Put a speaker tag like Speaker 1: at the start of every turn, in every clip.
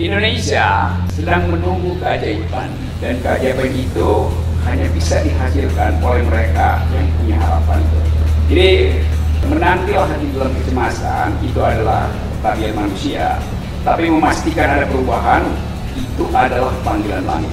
Speaker 1: Indonesia sedang menunggu keajaiban, dan keajaiban itu hanya bisa dihasilkan oleh mereka yang punya harapan. Jadi menantilah di dalam kecemasan itu adalah bagian manusia, tapi memastikan ada perubahan itu adalah panggilan langit.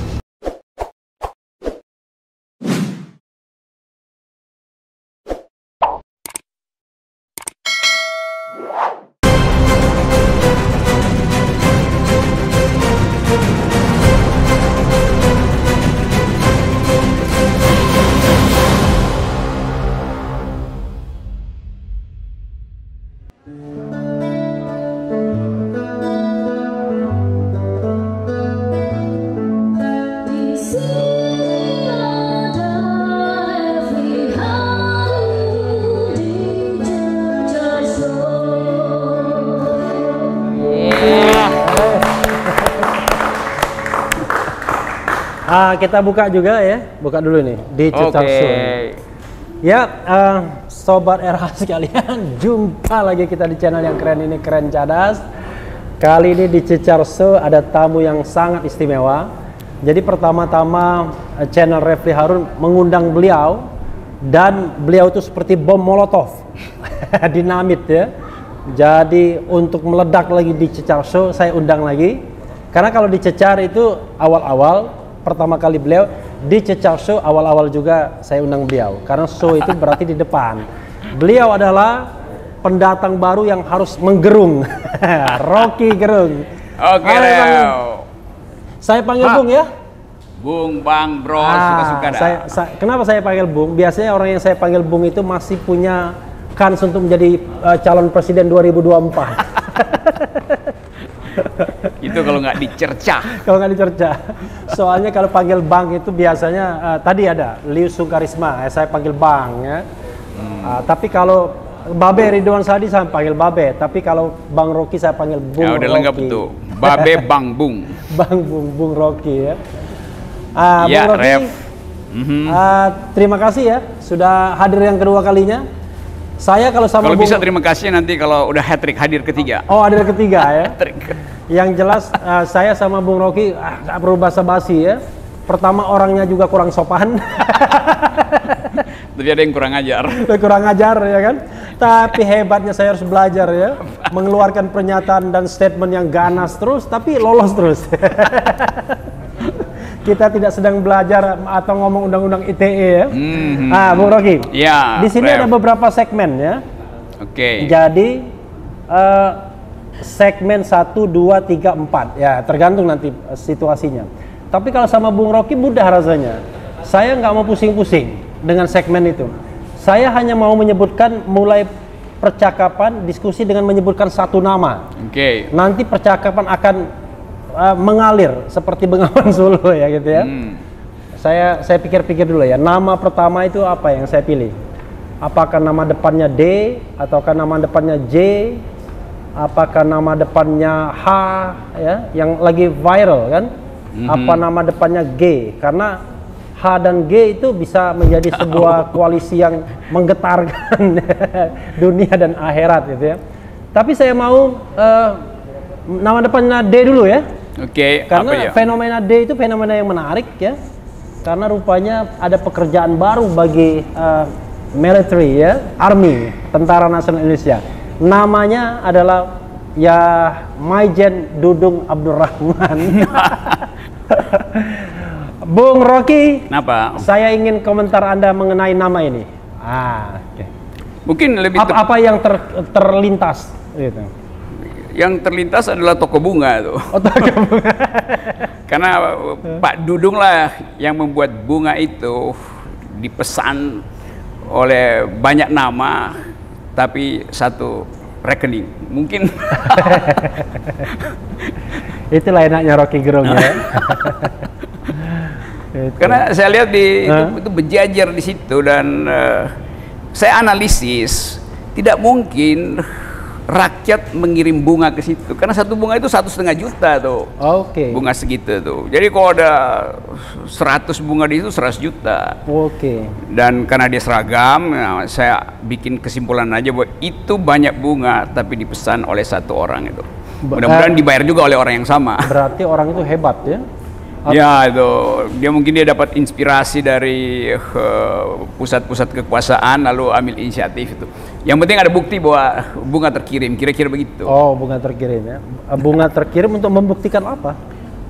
Speaker 2: Kita buka juga ya, buka dulu nih di Cecar Show. Ya, sobat RH sekalian, jumpa lagi kita di channel yang keren ini, Keren Cadas. Kali ini di Cecar Show ada tamu yang sangat istimewa. Jadi pertama-tama channel Refli Harun mengundang beliau, dan beliau itu seperti bom molotov, dinamit ya. Jadi untuk meledak lagi di Cecar Show, saya undang lagi. Karena kalau di Cecar itu awal-awal, pertama kali beliau di Cecar Show, awal-awal juga saya undang beliau karena show itu berarti di depan. Beliau adalah pendatang baru yang harus menggerung. Rocky Gerung.
Speaker 1: Oke,
Speaker 2: saya panggil Bung ya.
Speaker 1: Bung, Bang, Bro, suka-suka dah.
Speaker 2: Kenapa saya panggil Bung? Biasanya orang yang saya panggil Bung itu masih punya kans untuk menjadi calon presiden 2024.
Speaker 1: Itu kalau nggak dicercah.
Speaker 2: Kalau nggak dicercah. Soalnya kalau panggil Bang itu biasanya tadi ada Liu Sungkarisma, saya panggil Bang ya. Tapi kalau Babe Ridwan Sadi saya panggil Babe, tapi kalau Bang Rocky saya panggil Bung.
Speaker 1: Ya udah lengkap itu. Babe Bang Bung.
Speaker 2: Bang Bung, Bung Rocky ya.
Speaker 1: Ya,
Speaker 2: Bung Rocky, terima kasih ya sudah hadir yang kedua kalinya. Saya kalau sama
Speaker 1: Bung, bisa
Speaker 2: Bung,
Speaker 1: terima kasih nanti kalau udah hat-trick hadir ketiga.
Speaker 2: Oh, hadir ketiga ya. Yang jelas saya sama Bung Rocky nggak perlu basa-basi ya. Pertama orangnya juga kurang sopan.
Speaker 1: Tapi ada yang kurang ajar.
Speaker 2: Kurang ajar ya kan. Tapi hebatnya saya harus belajar ya. Mengeluarkan pernyataan dan statement yang ganas terus, tapi lolos terus. Kita tidak sedang belajar atau ngomong undang-undang ITE ya. Bung Rocky.
Speaker 1: Ya.
Speaker 2: Di sini ada beberapa segmen ya.
Speaker 1: Oke.
Speaker 2: Jadi segmen 1, 2, 3, 4 ya, tergantung nanti situasinya. Tapi kalau sama Bung Rocky mudah rasanya. Saya nggak mau pusing-pusing dengan segmen itu. Saya hanya mau menyebutkan mulai percakapan, diskusi dengan menyebutkan satu nama.
Speaker 1: Oke.
Speaker 2: Nanti percakapan akan mengalir seperti Bengawan Solo ya gitu ya. Saya pikir-pikir dulu ya. Nama pertama itu apa yang saya pilih? Apakah nama depannya D ataukah nama depannya J? Apakah nama depannya H ya, yang lagi viral kan? Apa nama depannya G? Karena H dan G itu bisa menjadi sebuah koalisi yang menggetarkan dunia dan akhirat gitu ya. Tapi saya mau nama depannya D dulu ya.
Speaker 1: Oke.
Speaker 2: Karena
Speaker 1: apa ya?
Speaker 2: fenomena D itu fenomena yang menarik ya. Karena rupanya ada pekerjaan baru bagi military ya, army, Tentara Nasional Indonesia. Namanya adalah ya Maijen Dudung Abdurrahman. Bung Rocky,
Speaker 1: Kenapa?
Speaker 2: saya ingin komentar Anda mengenai nama ini. Okay.
Speaker 1: Mungkin lebih
Speaker 2: apa yang terlintas gitu.
Speaker 1: Yang terlintas adalah toko bunga tuh.
Speaker 2: Oh, toko bunga.
Speaker 1: Karena Pak Dudung lah yang membuat bunga itu dipesan oleh banyak nama, tapi satu rekening. Mungkin
Speaker 2: itulah enaknya Rocky Gerung ya.
Speaker 1: Karena saya lihat itu berjajar di situ, dan saya analisis tidak mungkin rakyat mengirim bunga ke situ, karena satu bunga itu 1,5 juta tuh.
Speaker 2: Oke.
Speaker 1: Bunga segitu tuh. Jadi kalau ada 100 bunga di situ 100 juta.
Speaker 2: Oke.
Speaker 1: Dan karena dia seragam, nah, saya bikin kesimpulan aja bahwa itu banyak bunga tapi dipesan oleh satu orang itu. Mudah-mudahan dibayar juga oleh orang yang sama.
Speaker 2: Berarti orang itu hebat ya?
Speaker 1: Ya itu, mungkin dia dapat inspirasi dari pusat-pusat kekuasaan lalu ambil inisiatif itu. Yang penting ada bukti bahwa bunga terkirim, kira-kira begitu.
Speaker 2: Oh, bunga terkirim ya. Bunga terkirim untuk membuktikan apa?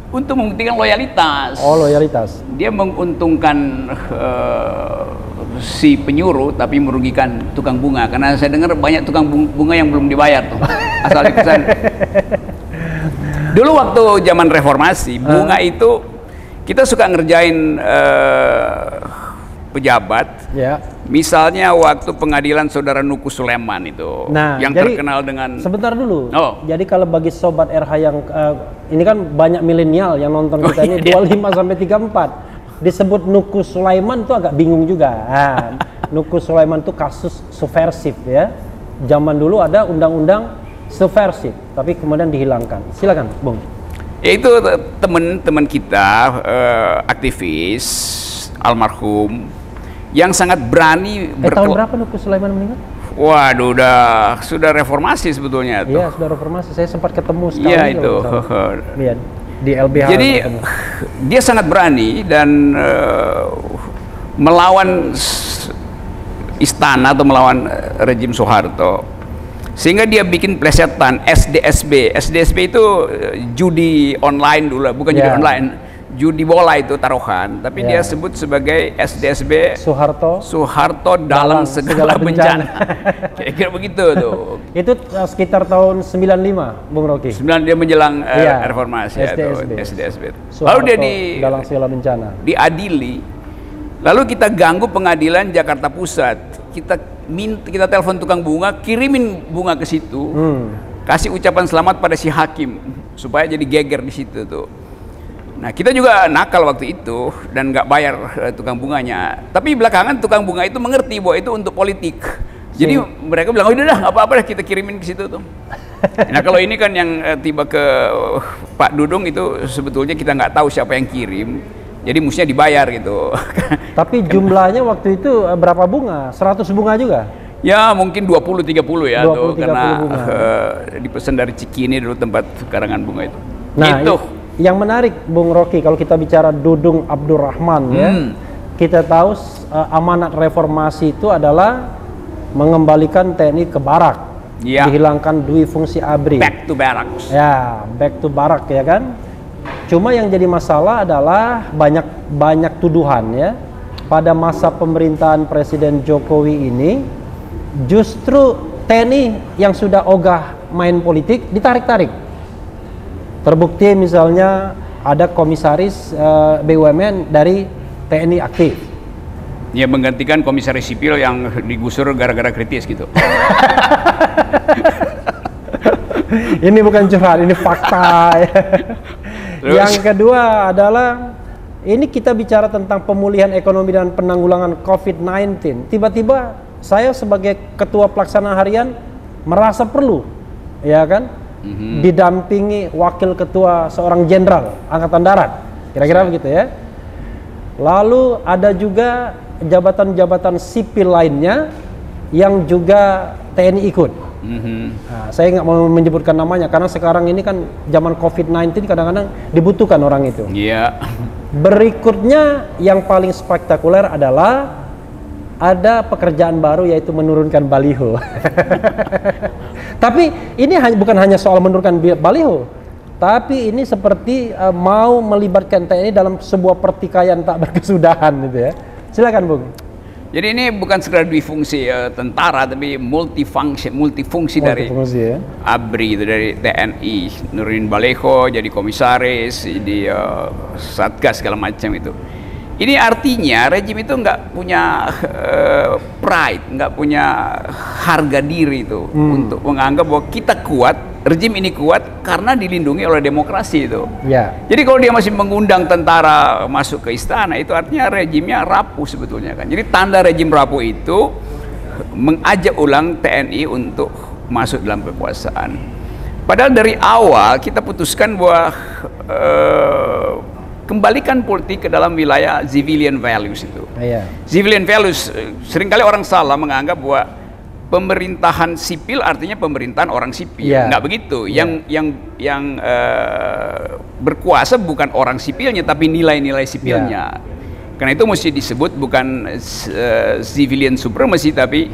Speaker 1: Untuk membuktikan loyalitas.
Speaker 2: Oh, loyalitas.
Speaker 1: Dia menguntungkan si penyuruh tapi merugikan tukang bunga, karena saya dengar banyak tukang bunga yang belum dibayar tuh. Asal di pesan. Dulu waktu zaman reformasi, bunga itu kita suka ngerjain pejabat.
Speaker 2: Ya.
Speaker 1: Misalnya waktu pengadilan saudara Nuku Sulaiman itu, yang jadi, terkenal dengan.
Speaker 2: Sebentar dulu.
Speaker 1: Oh.
Speaker 2: Jadi kalau bagi sobat RH yang ini kan banyak milenial yang nonton kita ini 25 sampai 34. Disebut Nuku Sulaiman itu agak bingung juga. Nah, Nuku Sulaiman itu kasus subversif ya. Zaman dulu ada undang-undang subversif, tapi kemudian dihilangkan. Silakan, Bung.
Speaker 1: Itu teman-teman kita aktivis almarhum yang sangat berani.
Speaker 2: Tahun berapa Nuku Sulaiman meninggal?
Speaker 1: Waduh, sudah reformasi sebetulnya tuh.
Speaker 2: Iya, sudah reformasi. Saya sempat ketemu sekali.
Speaker 1: Iya itu.
Speaker 2: Iya, di LBH.
Speaker 1: Jadi dia sangat berani dan melawan istana atau melawan rejim Soeharto, sehingga dia bikin plesetan SDSB. SDSB itu judi online dulu, bukan judi online, judi bola itu taruhan, tapi dia sebut sebagai SDSB Soeharto dalam segala bencana. Kira-kira begitu tuh.
Speaker 2: Itu sekitar tahun 95, Bung Rocky.
Speaker 1: 9 dia menjelang reformasi SDSB. Lalu dia
Speaker 2: dalam segala bencana
Speaker 1: diadili. Lalu kita ganggu pengadilan Jakarta Pusat. Kita telepon tukang bunga, kirimin bunga ke situ, kasih ucapan selamat pada si hakim supaya jadi geger di situ tuh. Nah, kita juga nakal waktu itu dan nggak bayar tukang bunganya. Tapi belakangan tukang bunga itu mengerti bahwa itu untuk politik. Jadi mereka bilang, oh udah dah, nggak apa-apa dah, kita kirimin ke situ tuh. Nah, kalau ini kan yang tiba ke Pak Dudung itu sebetulnya kita nggak tahu siapa yang kirim. Jadi mestinya dibayar gitu.
Speaker 2: Tapi jumlahnya waktu itu berapa bunga? 100 bunga juga?
Speaker 1: Ya mungkin 20-30 ya
Speaker 2: 20,
Speaker 1: tuh, karena
Speaker 2: dipesan
Speaker 1: dari Cikini dulu tempat karangan bunga itu.
Speaker 2: Nah, itu yang menarik Bung Rocky, kalau kita bicara Dudung Abdurrahman ya, kita tahu amanat reformasi itu adalah mengembalikan TNI ke barak, dihilangkan dui fungsi ABRI.
Speaker 1: Back to barracks.
Speaker 2: Ya, back to barak ya kan. Cuma yang jadi masalah adalah banyak tuduhan ya. Pada masa pemerintahan Presiden Jokowi ini, justru TNI yang sudah ogah main politik ditarik-tarik. Terbukti misalnya ada komisaris BUMN dari TNI aktif.
Speaker 1: Ya, menggantikan komisaris sipil yang digusur gara-gara kritis gitu.
Speaker 2: Ini bukan curhat, ini fakta. Yang kedua adalah ini kita bicara tentang pemulihan ekonomi dan penanggulangan COVID-19. Tiba-tiba saya sebagai ketua pelaksana harian merasa perlu, ya kan, didampingi wakil ketua seorang jenderal angkatan darat, kira-kira begitu ya. Lalu ada juga jabatan-jabatan sipil lainnya yang juga TNI ikut. Nah, saya nggak mau menyebutkan namanya karena sekarang ini kan zaman COVID-19 kadang-kadang dibutuhkan orang itu. Berikutnya yang paling spektakuler adalah ada pekerjaan baru, yaitu menurunkan baliho. Tapi ini bukan hanya soal menurunkan baliho, tapi ini seperti mau melibatkan TNI dalam sebuah pertikaian tak berkesudahan gitu ya. Silakan Bung.
Speaker 1: Jadi ini bukan sekedar difungsi tentara, tapi multifungsi dari ABRI itu, dari TNI, nurunin baleho, jadi komisaris, jadi satgas segala macam itu. Ini artinya rejim itu nggak punya pride, nggak punya harga diri itu untuk menganggap bahwa kita kuat, rejim ini kuat karena dilindungi oleh demokrasi itu. Jadi kalau dia masih mengundang tentara masuk ke istana, itu artinya rejimnya rapuh sebetulnya kan. Jadi tanda rejim rapuh itu mengajak ulang TNI untuk masuk dalam kekuasaan. Padahal dari awal kita putuskan bahwa kembalikan politik ke dalam wilayah civilian values itu. Civilian values, seringkali orang salah menganggap bahwa pemerintahan sipil artinya pemerintahan orang sipil, nggak begitu. Yang berkuasa bukan orang sipilnya, tapi nilai-nilai sipilnya. Karena itu mesti disebut bukan civilian supremacy, tapi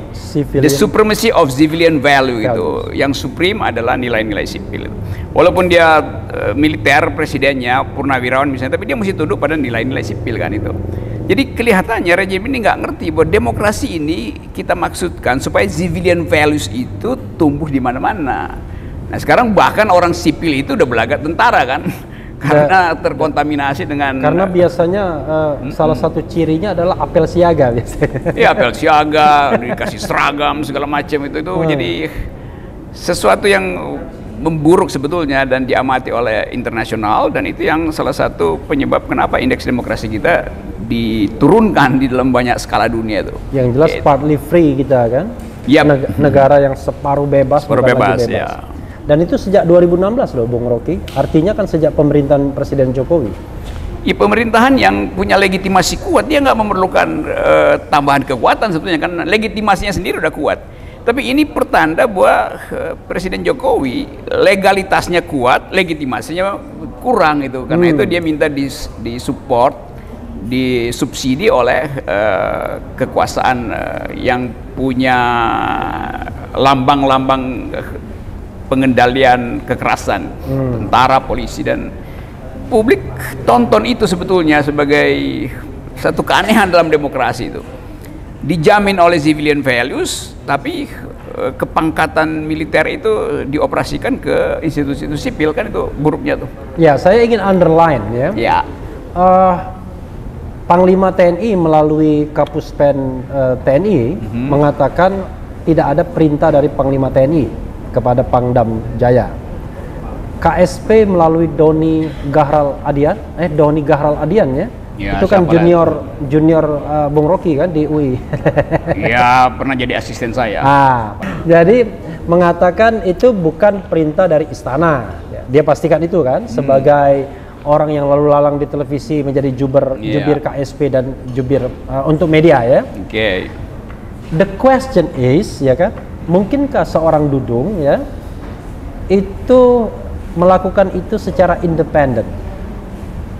Speaker 1: the supremacy of civilian value itu. Yang supreme adalah nilai-nilai sipil. Walaupun dia militer presidennya, purnawirawan misalnya, tapi dia mesti tunduk pada nilai-nilai sipil kan itu. Jadi kelihatannya rejim ini nggak ngerti bahwa demokrasi ini kita maksudkan supaya civilian values itu tumbuh di mana-mana. Nah sekarang bahkan orang sipil itu udah belaga tentara kan, karena terkontaminasi dengan.
Speaker 2: Karena biasanya salah satu cirinya adalah apel siaga biasanya.
Speaker 1: Iya apel siaga, dikasih seragam segala macam itu jadi sesuatu yang memburuk sebetulnya dan diamati oleh internasional, dan itu yang salah satu penyebab kenapa indeks demokrasi kita diturunkan di dalam banyak skala dunia itu.
Speaker 2: Yang jelas partly free kita kan, negara yang separuh bebas,
Speaker 1: ya.
Speaker 2: Dan itu sejak 2016 loh Bung Rocky, artinya kan sejak pemerintahan Presiden Jokowi.
Speaker 1: Ya, pemerintahan yang punya legitimasi kuat, dia nggak memerlukan tambahan kekuatan sebetulnya, kan legitimasinya sendiri udah kuat. Tapi ini pertanda bahwa Presiden Jokowi legalitasnya kuat, legitimasinya kurang itu. Karena itu dia minta disupport, disubsidi oleh kekuasaan yang punya lambang-lambang pengendalian kekerasan, tentara, polisi, dan publik tonton itu sebetulnya sebagai satu keanehan dalam demokrasi itu. Dijamin oleh civilian values, tapi kepangkatan militer itu dioperasikan ke institusi sipil, kan itu buruknya tuh.
Speaker 2: Ya, saya ingin underline ya. Panglima TNI melalui Kapuspen TNI mengatakan tidak ada perintah dari Panglima TNI kepada Pangdam Jaya. KSP melalui Doni Gahral Adian ya. Ya, itu kan junior Bung Rocky kan di UI.
Speaker 1: Ya, pernah jadi asisten saya.
Speaker 2: Jadi mengatakan itu bukan perintah dari istana. Dia pastikan itu kan sebagai orang yang lalu lalang di televisi, menjadi jubir KSP dan jubir untuk media ya. The question is ya kan, mungkinkah seorang Dudung ya itu melakukan itu secara independen?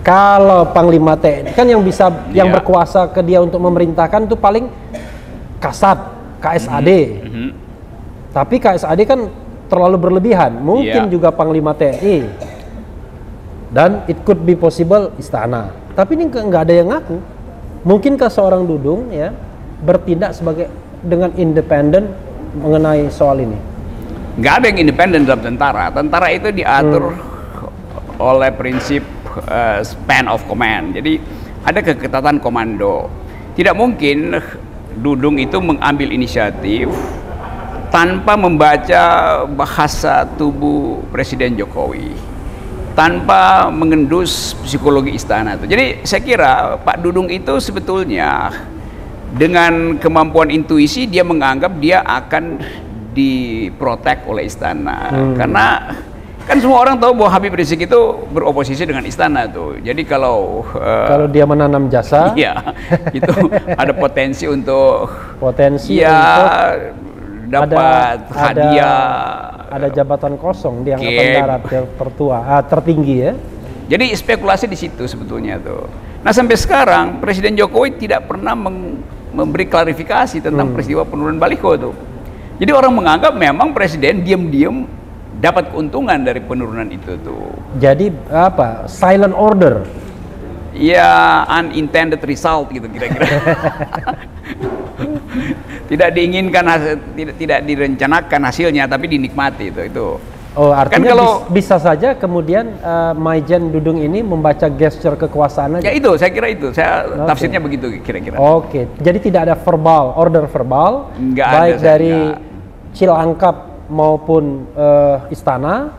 Speaker 2: Kalau Panglima TNI kan yang bisa yang berkuasa ke dia untuk memerintahkan itu paling Kasat, KSAD. Tapi KSAD kan terlalu berlebihan. Mungkin juga Panglima TNI. Dan it could be possible istana. Tapi ini nggak ada yang ngaku. Mungkinkah seorang Dudung ya bertindak dengan independen mengenai soal ini?
Speaker 1: Nggak ada yang independen dalam tentara. Tentara itu diatur oleh prinsip span of command. Jadi ada keketatan komando. Tidak mungkin Dudung itu mengambil inisiatif tanpa membaca bahasa tubuh Presiden Jokowi, tanpa mengendus psikologi istana itu. Jadi saya kira Pak Dudung itu sebetulnya dengan kemampuan intuisi dia menganggap dia akan diprotek oleh istana. Karena kan semua orang tahu bahwa Habib Rizik itu beroposisi dengan istana tuh. Jadi kalau
Speaker 2: dia menanam jasa,
Speaker 1: itu ada potensi untuk dapat hadiah,
Speaker 2: ada jabatan kosong di Angkatan Darat tertinggi ya.
Speaker 1: Jadi spekulasi di situ sebetulnya tuh. Nah sampai sekarang Presiden Jokowi tidak pernah memberi klarifikasi tentang peristiwa penurunan baliho tuh. Jadi orang menganggap memang Presiden diam-diam dapat keuntungan dari penurunan itu tuh.
Speaker 2: Jadi apa? Silent order.
Speaker 1: Ya, unintended result gitu kira-kira. Tidak diinginkan, tidak direncanakan hasilnya, tapi dinikmati itu.
Speaker 2: Oh, artinya kan kalau bisa saja kemudian Maijen Dudung ini membaca gesture kekuasaan aja.
Speaker 1: Ya itu, saya kira itu. Tafsirnya begitu kira-kira.
Speaker 2: Jadi tidak ada order verbal, baik dari Cilangkap maupun istana,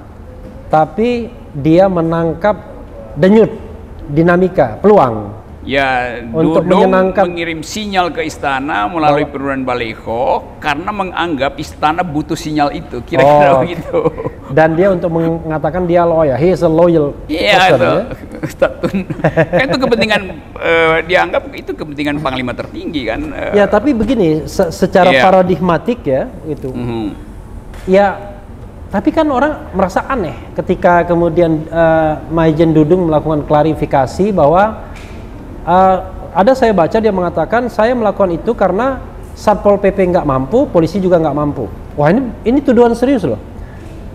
Speaker 2: tapi dia menangkap denyut dinamika peluang.
Speaker 1: Ya,
Speaker 2: untuk
Speaker 1: Dudung
Speaker 2: menyenangkan,
Speaker 1: mengirim sinyal ke istana melalui penurunan baliho karena menganggap istana butuh sinyal itu, kira-kira begitu.
Speaker 2: Dan dia untuk mengatakan dia loyal, he is a loyal person.
Speaker 1: Itu. statun. Kan itu kepentingan dianggap itu kepentingan panglima tertinggi kan.
Speaker 2: Ya tapi begini, secara paradigmatik ya itu. Ya tapi kan orang merasa aneh ketika kemudian Maijen Dudung melakukan klarifikasi bahwa ada saya baca dia mengatakan saya melakukan itu karena Satpol PP nggak mampu, polisi juga nggak mampu. Wah ini tuduhan serius loh.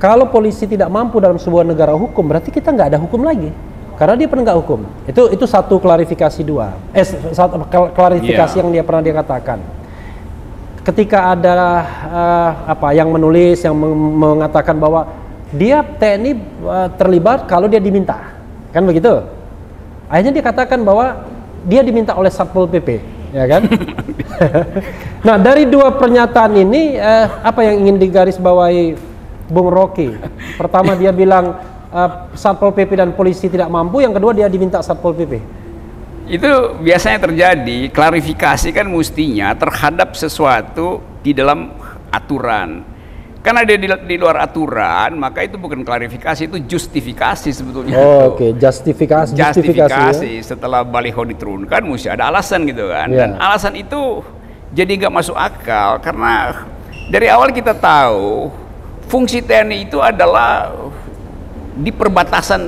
Speaker 2: Kalau polisi tidak mampu dalam sebuah negara hukum, berarti kita nggak ada hukum lagi. Karena dia penegak hukum. Itu satu klarifikasi satu klarifikasi yang dia katakan. Ketika ada yang menulis yang mengatakan bahwa dia TNI terlibat kalau dia diminta, kan begitu. Akhirnya dia katakan bahwa dia diminta oleh Satpol PP, ya kan? Nah dari dua pernyataan ini apa yang ingin digarisbawahi Bung Rocky? Pertama dia bilang Satpol PP dan polisi tidak mampu, yang kedua dia diminta Satpol PP.
Speaker 1: Itu biasanya terjadi, klarifikasi kan mestinya terhadap sesuatu di dalam aturan. Karena dia di luar aturan, maka itu bukan klarifikasi, itu justifikasi sebetulnya.
Speaker 2: Oke, justifikasi.
Speaker 1: Ya? Setelah baliho diturunkan mesti ada alasan gitu kan. Dan alasan itu jadi nggak masuk akal karena dari awal kita tahu fungsi TNI itu adalah di perbatasan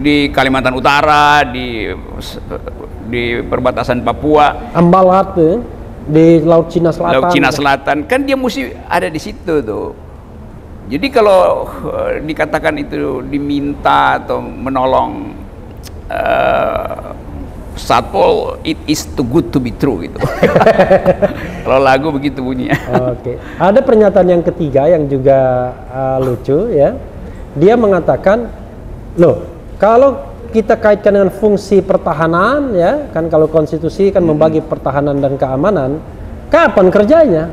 Speaker 1: di Kalimantan Utara, di perbatasan Papua,
Speaker 2: Ambalat di Laut Cina Selatan.
Speaker 1: Laut Cina Selatan kan dia mesti ada di situ tuh. Jadi kalau dikatakan itu diminta atau menolong Satpol, it is too good to be true gitu. Kalau lagu begitu bunyinya.
Speaker 2: Oke. Ada pernyataan yang ketiga yang juga lucu ya. Dia mengatakan, loh, kalau kita kaitkan dengan fungsi pertahanan ya, kan kalau konstitusi kan membagi pertahanan dan keamanan, kapan kerjanya?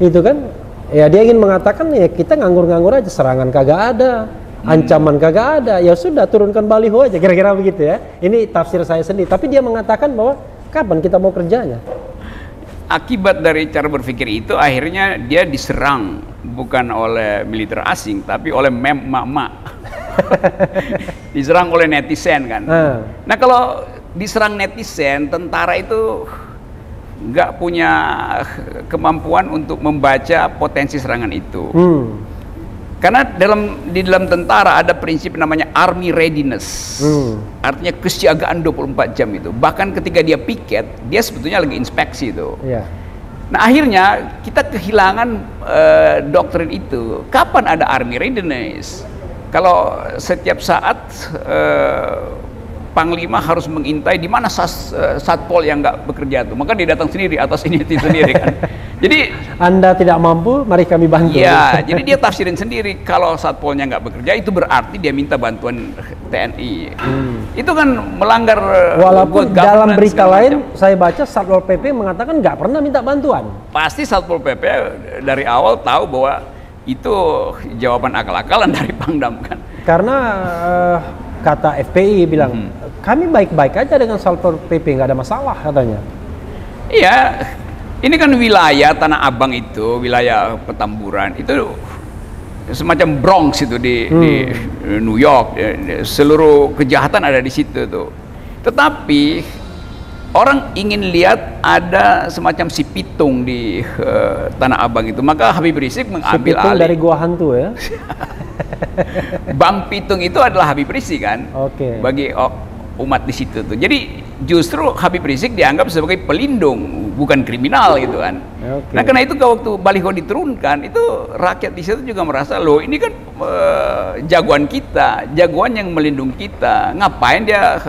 Speaker 2: Itu kan. Ya dia ingin mengatakan ya kita nganggur-nganggur aja, serangan kagak ada, ancaman kagak ada, ya sudah turunkan baliho aja, kira-kira begitu ya. Ini tafsir saya sendiri, tapi dia mengatakan bahwa kapan kita mau kerjanya.
Speaker 1: Akibat dari cara berpikir itu akhirnya dia diserang bukan oleh militer asing tapi oleh mem-mak-mak. Diserang oleh netizen kan. Nah kalau diserang netizen, tentara itu nggak punya kemampuan untuk membaca potensi serangan itu. Karena di dalam tentara ada prinsip namanya army readiness. Artinya kesiagaan 24 jam itu. Bahkan ketika dia piket, dia sebetulnya lagi inspeksi itu. Nah akhirnya kita kehilangan doktrin itu. Kapan ada army readiness? Kalau setiap saat Panglima harus mengintai di mana Satpol yang nggak bekerja tuh, maka dia datang sendiri atas inisiatif sendiri kan. Jadi
Speaker 2: Anda tidak mampu, mari kami bantu.
Speaker 1: Ya, jadi dia tafsirin sendiri kalau Satpolnya nggak bekerja itu berarti dia minta bantuan TNI. Itu kan melanggar.
Speaker 2: Walaupun dalam berita lain saya baca Satpol PP mengatakan nggak pernah minta bantuan.
Speaker 1: Pasti Satpol PP dari awal tahu bahwa itu jawaban akal-akalan dari Pangdam kan.
Speaker 2: Karena kata FPI bilang kami baik-baik aja dengan Satpol PP, nggak ada masalah katanya.
Speaker 1: Iya, ini kan wilayah Tanah Abang itu, wilayah Petamburan itu semacam Bronx itu di New York, seluruh kejahatan ada di situ tuh. Tetapi orang ingin lihat ada semacam si pitung di Tanah Abang itu, maka Habib Rizik mengambil
Speaker 2: alih. Dari gua hantu ya.
Speaker 1: Bang Pitung itu adalah Habib Rizik kan, bagi umat di situ tuh. Jadi justru Habib Rizik dianggap sebagai pelindung, bukan kriminal gitu kan. Nah karena itu waktu baliho diturunkan itu rakyat di situ juga merasa loh ini kan jagoan kita, jagoan yang melindungi kita, ngapain dia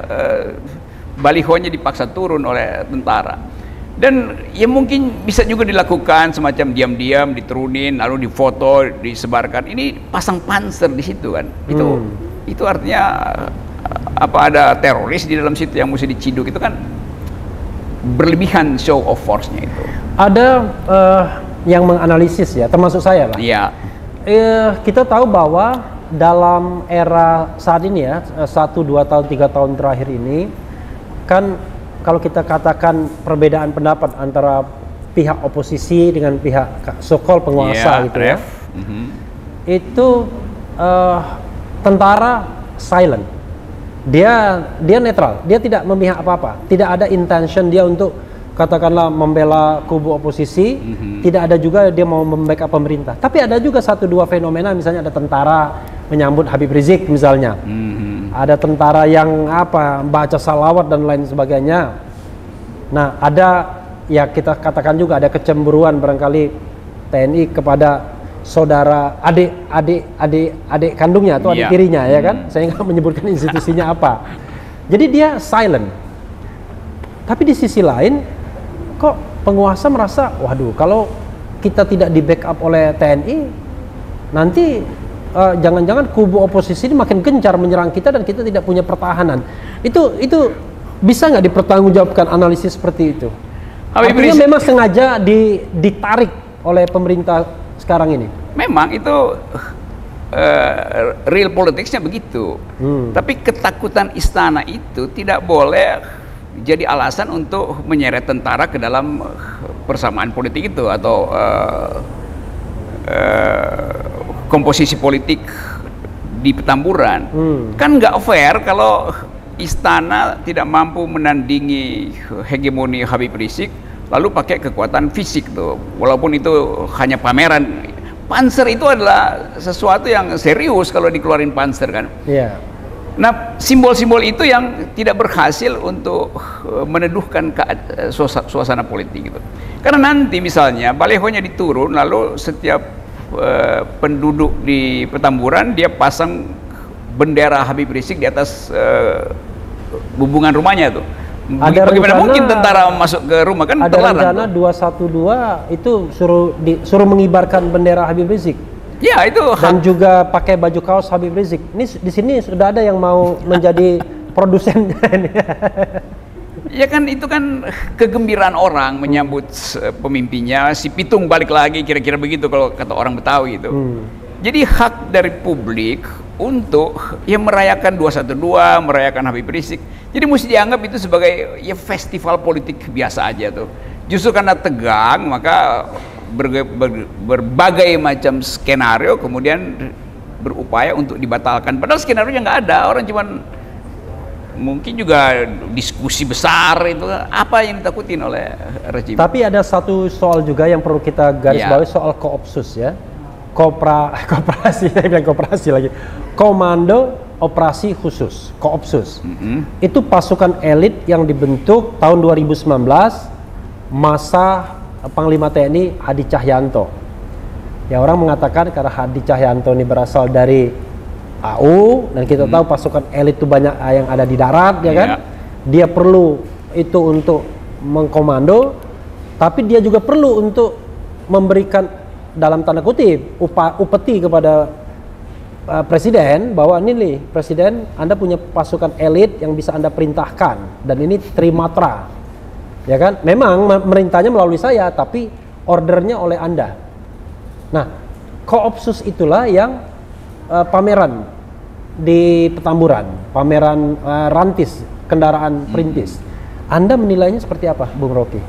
Speaker 1: balihonya dipaksa turun oleh tentara. Dan ya mungkin bisa juga dilakukan semacam diam-diam diturunin lalu difoto disebarkan, ini pasang panser di situ kan. Itu artinya apa ada teroris di dalam situ yang mesti diciduk, itu kan berlebihan show of force-nya itu. Ada
Speaker 2: yang menganalisis ya, termasuk saya lah.
Speaker 1: Iya.
Speaker 2: Kita tahu bahwa dalam era saat ini ya, 1, 2 tahun, 3 tahun terakhir ini kan kalau kita katakan perbedaan pendapat antara pihak oposisi dengan pihak so-called penguasa gitu ya, itu tentara silent. Dia netral, dia tidak memihak apa-apa, tidak ada intention dia untuk katakanlah membela kubu oposisi, tidak ada juga dia mau membackup pemerintah. Tapi ada juga 1-2 fenomena, misalnya ada tentara menyambut Habib Rizik misalnya, ada tentara yang baca salawat dan lain sebagainya. Nah, ada ya kita katakan juga ada kecemburuan barangkali TNI kepada saudara adik kandungnya atau adik tirinya, ya kan? Saya nggak menyebutkan institusinya apa. Jadi dia silent. Tapi di sisi lain, kok penguasa merasa, waduh, kalau kita tidak di backup oleh TNI, nanti jangan-jangan kubu oposisi ini makin gencar menyerang kita dan kita tidak punya pertahanan. Itu bisa nggak dipertanggungjawabkan analisis seperti itu? Artinya memang sengaja ditarik oleh pemerintah sekarang ini. Memang itu
Speaker 1: real politicsnya begitu. Tapi ketakutan istana itu tidak boleh jadi alasan untuk menyeret tentara ke dalam persamaan politik itu atau komposisi politik di Petamburan. Kan nggak fair kalau istana tidak mampu menandingi hegemoni Habib Rizik lalu pakai kekuatan fisik tuh, walaupun itu hanya pameran. Panser itu adalah sesuatu yang serius kalau dikeluarin panser kan. Nah, simbol-simbol itu yang tidak berhasil untuk meneduhkan suasana politik gitu. Karena nanti misalnya balihonya diturun, lalu setiap penduduk di Petamburan dia pasang bendera Habib Rizik di atas hubungan rumahnya tuh. Bagaimana mungkin tentara masuk ke rumah, kan
Speaker 2: ada rencana 212 itu suruh mengibarkan bendera Habib Rizik.
Speaker 1: Ya, itu
Speaker 2: dan juga pakai baju kaos Habib Rizik. Ini di sini sudah ada yang mau menjadi produsen.
Speaker 1: Ya kan, itu kan kegembiraan orang menyambut pemimpinnya. Si pitung balik lagi, kira-kira begitu kalau kata orang Betawi itu. Jadi hak dari publik untuk merayakan 212, merayakan Habib Rizik. Jadi mesti dianggap itu sebagai festival politik biasa aja tuh. Justru karena tegang, maka berbagai macam skenario kemudian berupaya untuk dibatalkan. Padahal skenario yang nggak ada, orang cuman mungkin juga diskusi besar itu apa yang ditakutin oleh rejim.
Speaker 2: Tapi ada satu soal juga yang perlu kita garis bawahi, soal koopsus ya. Koperasi, saya bilang koperasi lagi. Komando Operasi Khusus, Koopsus. Itu pasukan elit yang dibentuk tahun 2019 masa Panglima TNI Hadi Cahyanto. Ya, orang mengatakan karena Hadi Cahyanto ini berasal dari AU dan kita tahu pasukan elit itu banyak yang ada di darat, ya kan? Dia perlu itu untuk mengkomando, tapi dia juga perlu untuk memberikan dalam tanda kutip upeti kepada presiden bahwa ini nih presiden, Anda punya pasukan elit yang bisa Anda perintahkan dan ini trimatra, ya kan? Memang merintahnya melalui saya tapi ordernya oleh Anda. Nah, Koopsus itulah yang pameran di Petamburan, pameran rantis kendaraan perintis. Anda menilainya seperti apa, Bung Rocky?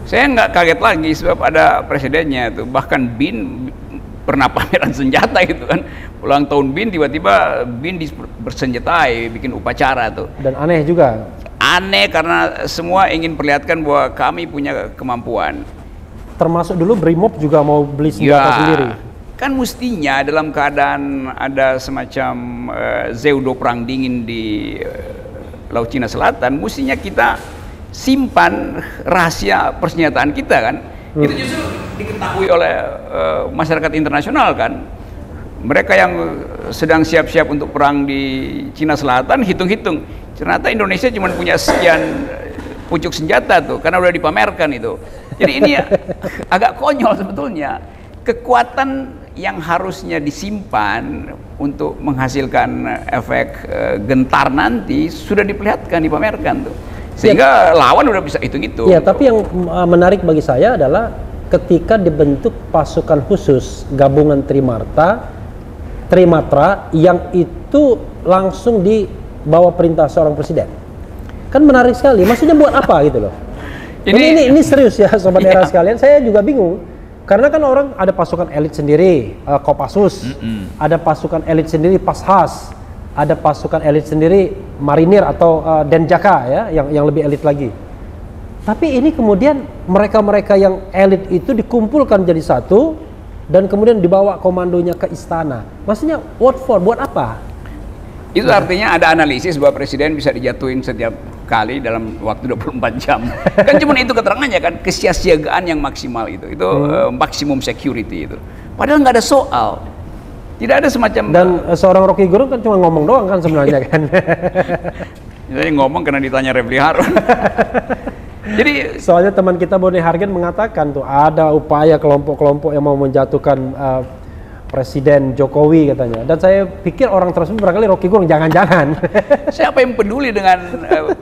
Speaker 1: Saya nggak kaget lagi sebab ada presidennya itu, bahkan BIN pernah pameran senjata gitu kan. Ulang tahun BIN tiba-tiba BIN bersenjatai, bikin upacara tuh. Dan
Speaker 2: aneh juga.
Speaker 1: Aneh karena semua ingin perlihatkan bahwa kami punya kemampuan.
Speaker 2: Termasuk dulu Brimob juga mau beli senjata sendiri.
Speaker 1: Kan mestinya dalam keadaan ada semacam zeudo perang dingin di Laut Cina Selatan, mestinya kita simpan rahasia persenjataan kita kan. Itu justru diketahui oleh masyarakat internasional kan. Mereka yang sedang siap-siap untuk perang di Cina Selatan hitung-hitung, ternyata Indonesia cuma punya sekian pucuk senjata tuh karena udah dipamerkan itu. Jadi ini agak konyol sebetulnya. Kekuatan yang harusnya disimpan untuk menghasilkan efek gentar nanti sudah diperlihatkan, dipamerkan tuh. Sehingga lawan udah bisa hitung-hitung.
Speaker 2: Ya, tapi yang menarik bagi saya adalah ketika dibentuk pasukan khusus gabungan Trimatra yang itu langsung di bawah perintah seorang presiden. Kan menarik sekali. Maksudnya buat apa gitu loh. Ini serius ya Sobat Era sekalian. Saya juga bingung. Karena kan orang ada pasukan elit sendiri, Kopassus, ada pasukan elit sendiri, Pashas, ada pasukan elit sendiri, marinir atau denjaka ya, yang lebih elit lagi. Tapi ini kemudian mereka-mereka yang elit itu dikumpulkan jadi satu dan kemudian dibawa komandonya ke istana. Maksudnya what for? Buat apa?
Speaker 1: Itu artinya ada analisis bahwa presiden bisa dijatuhin setiap kali dalam waktu 24 jam. Kan cuma itu keterangannya kan, kesiapsiagaan yang maksimal itu maksimum security itu. Padahal nggak ada soal. Tidak ada semacam.
Speaker 2: Dan seorang Rocky Gerung kan cuma ngomong doang kan sebenarnya kan.
Speaker 1: Jadi ngomong karena ditanya Refli Harun. Jadi
Speaker 2: soalnya teman kita Boni Hargen mengatakan tuh ada upaya kelompok-kelompok yang mau menjatuhkan Presiden Jokowi katanya. Dan saya pikir orang tersebut barangkali Rocky Gerung, jangan-jangan.
Speaker 1: Siapa yang peduli dengan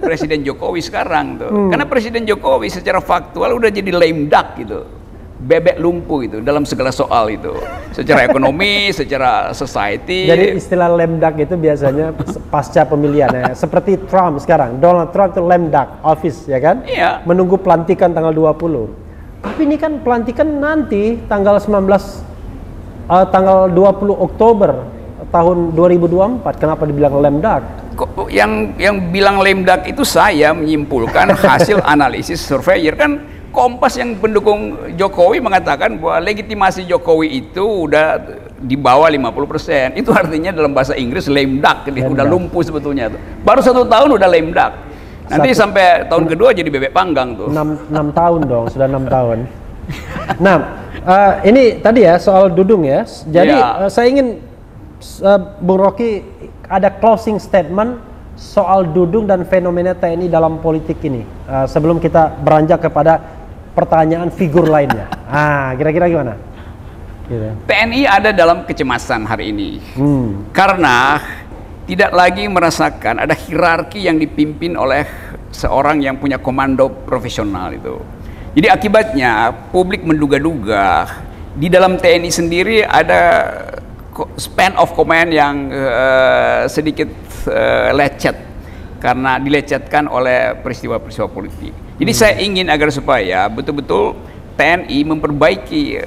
Speaker 1: Presiden Jokowi sekarang tuh? Karena Presiden Jokowi secara faktual udah jadi lame duck gitu. Bebek lumpuh itu dalam segala soal itu. Secara ekonomi, secara society.
Speaker 2: Jadi istilah lame duck itu biasanya pasca pemilihan ya. Seperti Trump sekarang. Donald Trump itu lame duck office ya kan?
Speaker 1: Iya.
Speaker 2: Menunggu pelantikan tanggal 20. Tapi ini kan pelantikan nanti tanggal 20 Oktober tahun 2024. Kenapa dibilang lame duck?
Speaker 1: Yang bilang lame duck itu saya menyimpulkan hasil analisis surveyor kan. Kompas yang pendukung Jokowi mengatakan bahwa legitimasi Jokowi itu udah di bawah 50%. Itu artinya dalam bahasa Inggris lame duck, udah lumpuh sebetulnya tuh. Baru 1 tahun udah lame duck. Nanti sampai tahun kedua jadi bebek panggang tuh.
Speaker 2: 6 tahun dong, sudah 6 tahun. Nah, ini tadi ya soal Dudung ya. Jadi saya ingin Bung Rocky ada closing statement soal Dudung dan fenomena TNI dalam politik ini. Sebelum kita beranjak kepada pertanyaan figur lainnya. Kira-kira gimana? Gitu.
Speaker 1: TNI ada dalam kecemasan hari ini. Karena tidak lagi merasakan ada hierarki yang dipimpin oleh seorang yang punya komando profesional itu. Jadi akibatnya publik menduga-duga di dalam TNI sendiri ada span of command yang sedikit lecet karena dilecetkan oleh peristiwa-peristiwa politik. Jadi saya ingin agar supaya betul-betul TNI memperbaiki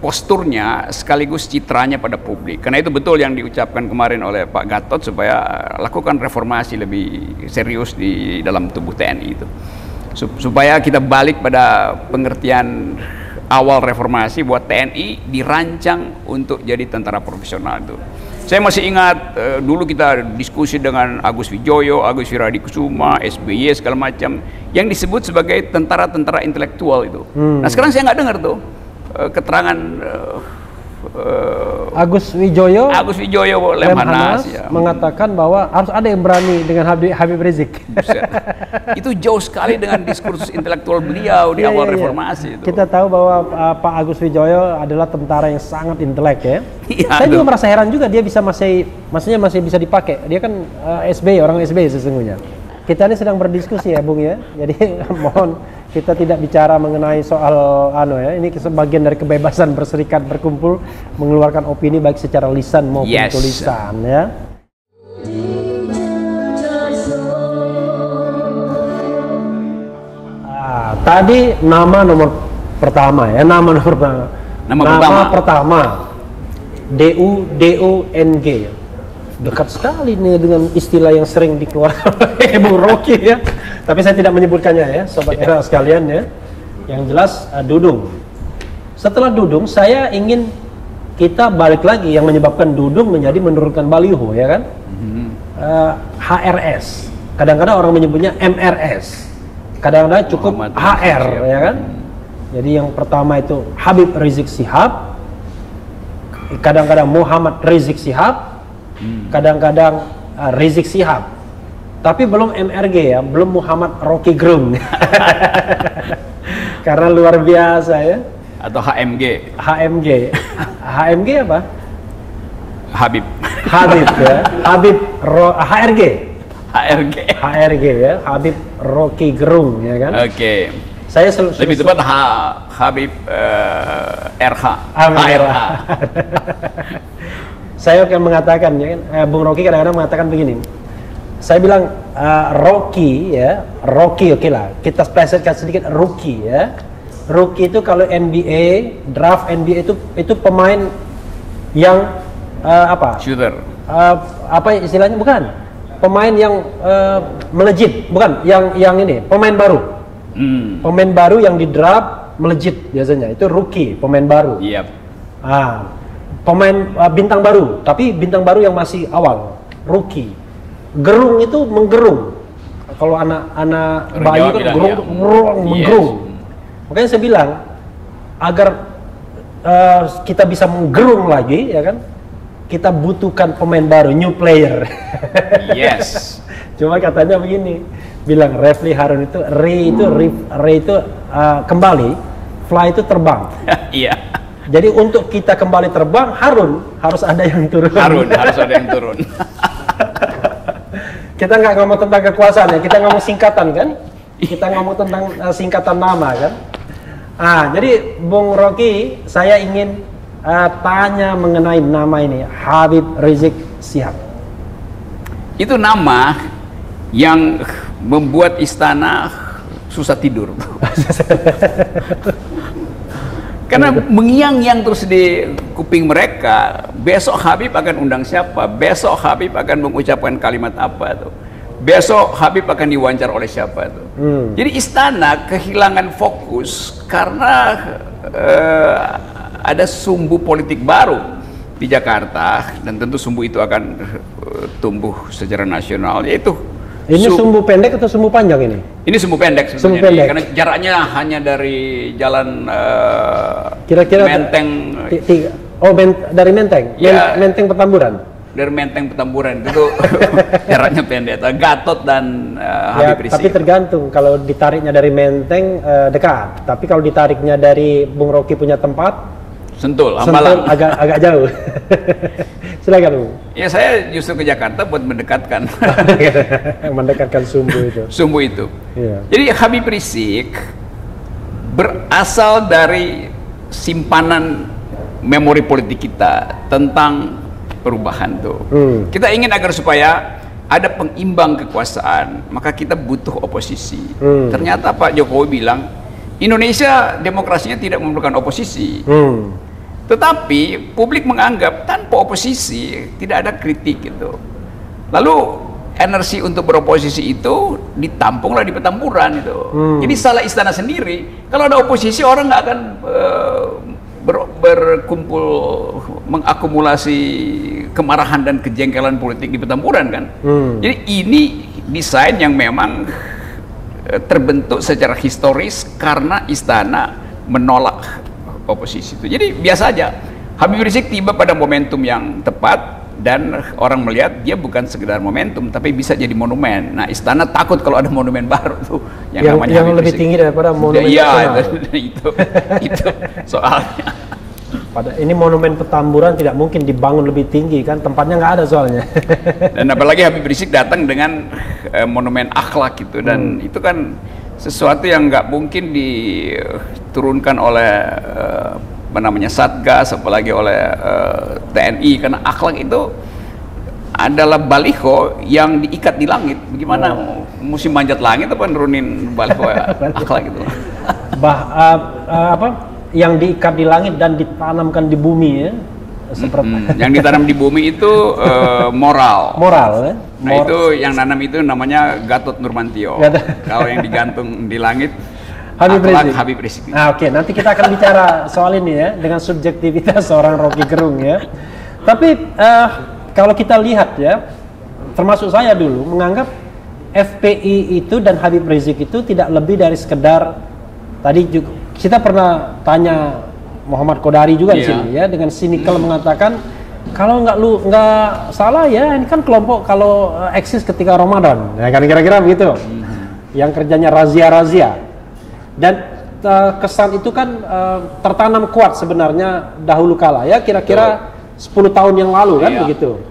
Speaker 1: posturnya sekaligus citranya pada publik. Karena itu betul yang diucapkan kemarin oleh Pak Gatot supaya lakukan reformasi lebih serius di dalam tubuh TNI itu. Supaya kita balik pada pengertian awal reformasi buat TNI dirancang untuk jadi tentara profesional itu. Saya masih ingat dulu kita diskusi dengan Agus Wijoyo, Agus Wiradikusuma, SBY segala macam yang disebut sebagai tentara-tentara intelektual itu. Nah sekarang saya nggak dengar tuh keterangan
Speaker 2: Agus Wijoyo
Speaker 1: Lemhanas
Speaker 2: mengatakan bahwa harus ada yang berani dengan Habib Rizik.
Speaker 1: Itu jauh sekali dengan diskursus intelektual beliau di awal reformasi itu.
Speaker 2: Kita tahu bahwa Pak Agus Wijoyo adalah tentara yang sangat intelek ya. Saya juga merasa heran juga dia bisa maksudnya masih bisa dipakai. Dia kan SBY, orang SBY sesungguhnya. Kita ini sedang berdiskusi ya Bung ya. Jadi mohon kita tidak bicara mengenai soal ini sebagian dari kebebasan berserikat, berkumpul, mengeluarkan opini baik secara lisan maupun tulisan ya. Tadi nama nomor pertama ya, nama pertama DUNG. Dekat sekali nih dengan istilah yang sering dikeluarkan oleh Bung Rocky ya. Tapi saya tidak menyebutkannya ya, sobat era sekalian ya. Yang jelas Dudung. Setelah Dudung, saya ingin kita balik lagi yang menyebabkan Dudung menjadi menurunkan baliho ya kan. HRS. Kadang-kadang orang menyebutnya MRS. Kadang-kadang cukup HR ya kan. Jadi yang pertama itu Habib Rizik Syihab. Kadang-kadang Muhammad Rizik Syihab. Kadang-kadang Rizik Syihab, tapi belum MRG ya, belum Muhammad Rocky Gerung. Karena luar biasa ya.
Speaker 1: Atau HMG.
Speaker 2: HMG apa?
Speaker 1: Habib
Speaker 2: ya. HRG ya, Habib Rocky Gerung ya kan.
Speaker 1: Oke.
Speaker 2: Saya
Speaker 1: lebih tepat Habib RH.
Speaker 2: Saya akan mengatakan ya, Bung Rocky kadang-kadang mengatakan begini. Saya bilang Rocky oke lah. Kita plesetkan sedikit rookie ya. Rookie itu kalau draft NBA itu pemain yang
Speaker 1: Shooter.
Speaker 2: apa istilahnya, bukan pemain yang melejit, bukan yang ini pemain baru. Pemain baru yang di draft melejit biasanya itu rookie, pemain baru.
Speaker 1: Yep.
Speaker 2: Pemain bintang baru, tapi bintang baru yang masih awal, rookie. Gerung itu menggerung. Kalau anak bayi kan gerung, menggerung. Makanya saya bilang agar kita bisa menggerung lagi, ya kan? Kita butuhkan pemain baru, new player.
Speaker 1: Yes.
Speaker 2: Cuma katanya begini, bilang Refli Harun itu Re itu kembali, fly itu terbang.
Speaker 1: Iya.
Speaker 2: Jadi untuk kita kembali terbang, Harun harus ada yang turun.
Speaker 1: Harun harus ada yang turun.
Speaker 2: Kita nggak ngomong tentang kekuasaan ya, kita ngomong singkatan kan? Kita ngomong tentang singkatan nama kan? Jadi Bung Rocky, saya ingin tanya mengenai nama ini, Habib Rizik Syihab.
Speaker 1: Itu nama yang membuat istana susah tidur. Karena mengiang-iang terus di kuping mereka, besok Habib akan undang siapa, besok Habib akan mengucapkan kalimat apa tuh, besok Habib akan diwawancara oleh siapa tuh. Jadi istana kehilangan fokus karena ada sumbu politik baru di Jakarta, dan tentu sumbu itu akan tumbuh secara nasional, yaitu
Speaker 2: ini sumbu pendek atau sumbu panjang ini?
Speaker 1: Ini sumbu pendek sebenarnya, karena jaraknya hanya dari jalan
Speaker 2: kira-kira
Speaker 1: Menteng.
Speaker 2: Dari Menteng,
Speaker 1: Ya,
Speaker 2: Menteng Petamburan.
Speaker 1: Dari Menteng Petamburan itu jaraknya pendek. Gatot dan Habib Rizik.
Speaker 2: Tapi tergantung, kalau ditariknya dari Menteng dekat, tapi kalau ditariknya dari Bung Rocky punya tempat,
Speaker 1: Sentul, Hambalang.
Speaker 2: agak jauh. Silakan Bung.
Speaker 1: Ya, saya justru ke Jakarta buat mendekatkan
Speaker 2: mendekatkan sumbu itu.
Speaker 1: Sumbu itu.
Speaker 2: Iya.
Speaker 1: Jadi Habib Rizik berasal dari simpanan memori politik kita tentang perubahan tuh. Kita ingin agar supaya ada pengimbang kekuasaan, maka kita butuh oposisi. Ternyata Pak Jokowi bilang Indonesia demokrasinya tidak memerlukan oposisi. Tetapi publik menganggap tanpa oposisi tidak ada kritik gitu. Lalu energi untuk beroposisi itu ditampunglah di Petamburan itu. Jadi salah istana sendiri. Kalau ada oposisi, orang nggak akan berkumpul mengakumulasi kemarahan dan kejengkelan politik di Petamburan kan. Jadi ini desain yang memang terbentuk secara historis karena istana menolak oposisi itu. Jadi biasa aja, Habib Rizik tiba pada momentum yang tepat, dan orang melihat dia bukan sekedar momentum tapi bisa jadi monumen. Nah, istana takut kalau ada monumen baru tuh yang namanya
Speaker 2: yang
Speaker 1: Habib
Speaker 2: lebih
Speaker 1: Rizik.
Speaker 2: Tinggi daripada monumen
Speaker 1: nasional. Itu soalnya.
Speaker 2: Ini monumen Petamburan tidak mungkin dibangun lebih tinggi kan, tempatnya nggak ada soalnya.
Speaker 1: Dan apalagi Habib Rizik datang dengan monumen akhlak gitu, dan itu kan sesuatu yang nggak mungkin diturunkan oleh Satgas, apalagi oleh TNI, karena akhlak itu adalah baliho yang diikat di langit. Bagaimana musim manjat langit apa nurunin baliho akhlak itu? Yang diikat di langit dan ditanamkan di bumi ya. Seperti
Speaker 2: yang
Speaker 1: ditanam di bumi itu moral.
Speaker 2: Moral.
Speaker 1: Nah, itu yang nanam itu namanya Gatot Nurmantio. Kalau yang digantung di langit Habib Rizik.
Speaker 2: Nah, oke, nanti kita akan bicara soal ini ya, dengan subjektivitas seorang Rocky Gerung ya. Tapi kalau kita lihat ya, termasuk saya dulu menganggap FPI itu dan Habib Rizik itu tidak lebih dari sekedar, tadi juga kita pernah tanya Muhammad Kodari juga di sini ya, dengan sinikal mengatakan kalau nggak salah ya, ini kan kelompok kalau eksis ketika Ramadan, ya kan, kira-kira begitu. Yang kerjanya razia-razia, dan kesan itu kan tertanam kuat sebenarnya dahulu kala ya, kira-kira 10 tahun yang lalu kan begitu.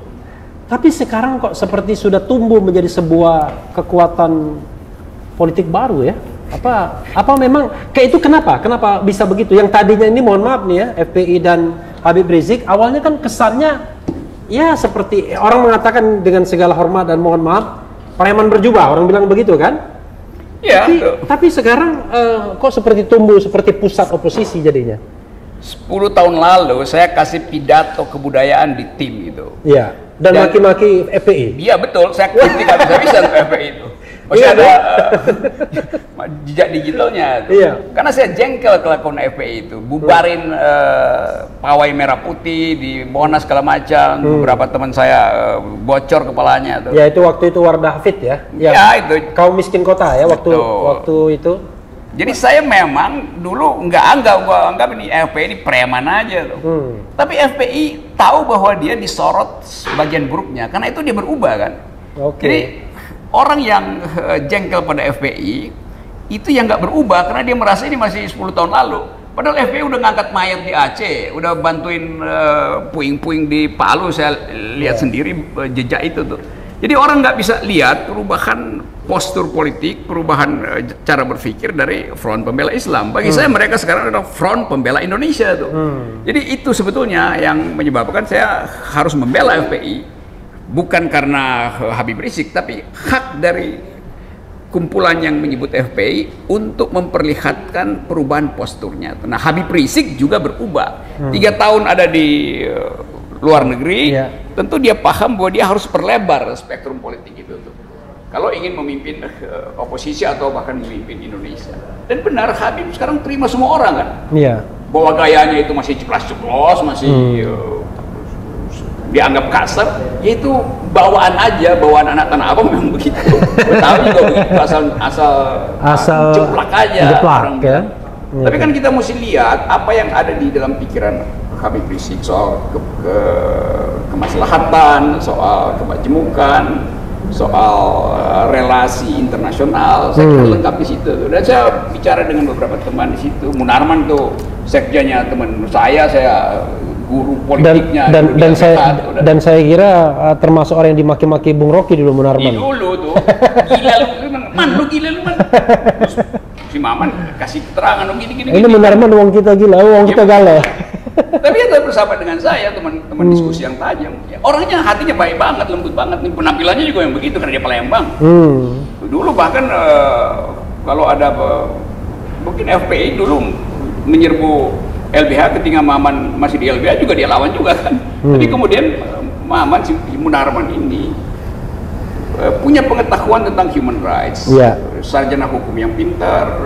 Speaker 2: Tapi sekarang kok seperti sudah tumbuh menjadi sebuah kekuatan politik baru ya. Apa memang kayak itu, kenapa bisa begitu? Yang tadinya ini, mohon maaf nih ya, FPI dan Habib Rizik awalnya kan kesannya ya seperti orang mengatakan dengan segala hormat dan mohon maaf, preman berjubah, orang bilang begitu kan? Ya. Tapi sekarang kok seperti tumbuh seperti pusat oposisi jadinya.
Speaker 1: 10 tahun lalu saya kasih pidato kebudayaan di tim itu.
Speaker 2: Iya. dan maki-maki FPI.
Speaker 1: Iya betul, saya kritik habis-habisan untuk FPI itu. Masih
Speaker 2: Iya,
Speaker 1: ada jejak digitalnya.
Speaker 2: Iya.
Speaker 1: Karena saya jengkel kelakuan FPI itu, bubarin pawai merah putih di Monas segala macam. Beberapa teman saya bocor kepalanya tuh.
Speaker 2: Ya itu waktu itu Wardah Hafid ya.
Speaker 1: Ya itu.
Speaker 2: Kaum miskin kota ya waktu
Speaker 1: Betul.
Speaker 2: waktu itu.
Speaker 1: Jadi saya memang dulu nggak anggap ini FPI ini preman aja tuh. Tapi FPI tahu bahwa dia disorot sebagian buruknya, karena itu dia berubah kan.
Speaker 2: Oke.
Speaker 1: Jadi orang yang jengkel pada FPI itu yang nggak berubah karena dia merasa ini masih 10 tahun lalu. Padahal FPI udah ngangkat mayat di Aceh, udah bantuin puing-puing di Palu, saya lihat sendiri jejak itu tuh. Jadi orang nggak bisa lihat perubahan postur politik, perubahan cara berpikir dari Front Pembela Islam. Bagi saya mereka sekarang adalah Front Pembela Indonesia tuh. Jadi itu sebetulnya yang menyebabkan saya harus membela FPI. Bukan karena Habib Rizik, tapi hak dari kumpulan yang menyebut FPI untuk memperlihatkan perubahan posturnya. Nah, Habib Rizik juga berubah. 3 tahun ada di luar negeri, tentu dia paham bahwa dia harus perlebar spektrum politik itu tuh. Kalau ingin memimpin oposisi atau bahkan memimpin Indonesia. Dan benar, Habib sekarang terima semua orang kan.
Speaker 2: Iya.
Speaker 1: Bahwa gayanya itu masih ceplas-ceplos, masih dianggap kasar, yaitu bawaan aja, bawaan anak Tanah Abang memang begitu. Betawi juga begitu, asal jeplak aja.
Speaker 2: Jeplak, ya.
Speaker 1: Tapi kan kita mesti lihat apa yang ada di dalam pikiran Habib Rizik soal kemaslahatan, soal kemajemukan, soal relasi internasional. Saya kira lengkap di situ. Dan saya bicara dengan beberapa teman di situ. Munarman tuh sekjennya teman saya guru politiknya
Speaker 2: dan saya kira termasuk orang yang dimaki-maki Bung Rocky dulu, Munarman.
Speaker 1: Dulu tuh gila lu gila lu man. Terus si Maman kasih keterangan dong gini.
Speaker 2: Ini Munarman uang kita gila, uang kita galau.
Speaker 1: Tapi dia bersahabat dengan saya, teman diskusi yang tajam. Ya, orangnya hatinya baik banget, lembut banget. Penampilannya juga yang begitu karena dia Palembang. Dulu bahkan kalau ada mungkin FPI dulu menyerbu LBH ketika Maman masih di LBH juga dia lawan juga kan. Tapi kemudian Maman si Munarman ini punya pengetahuan tentang human rights, sarjana hukum yang pintar,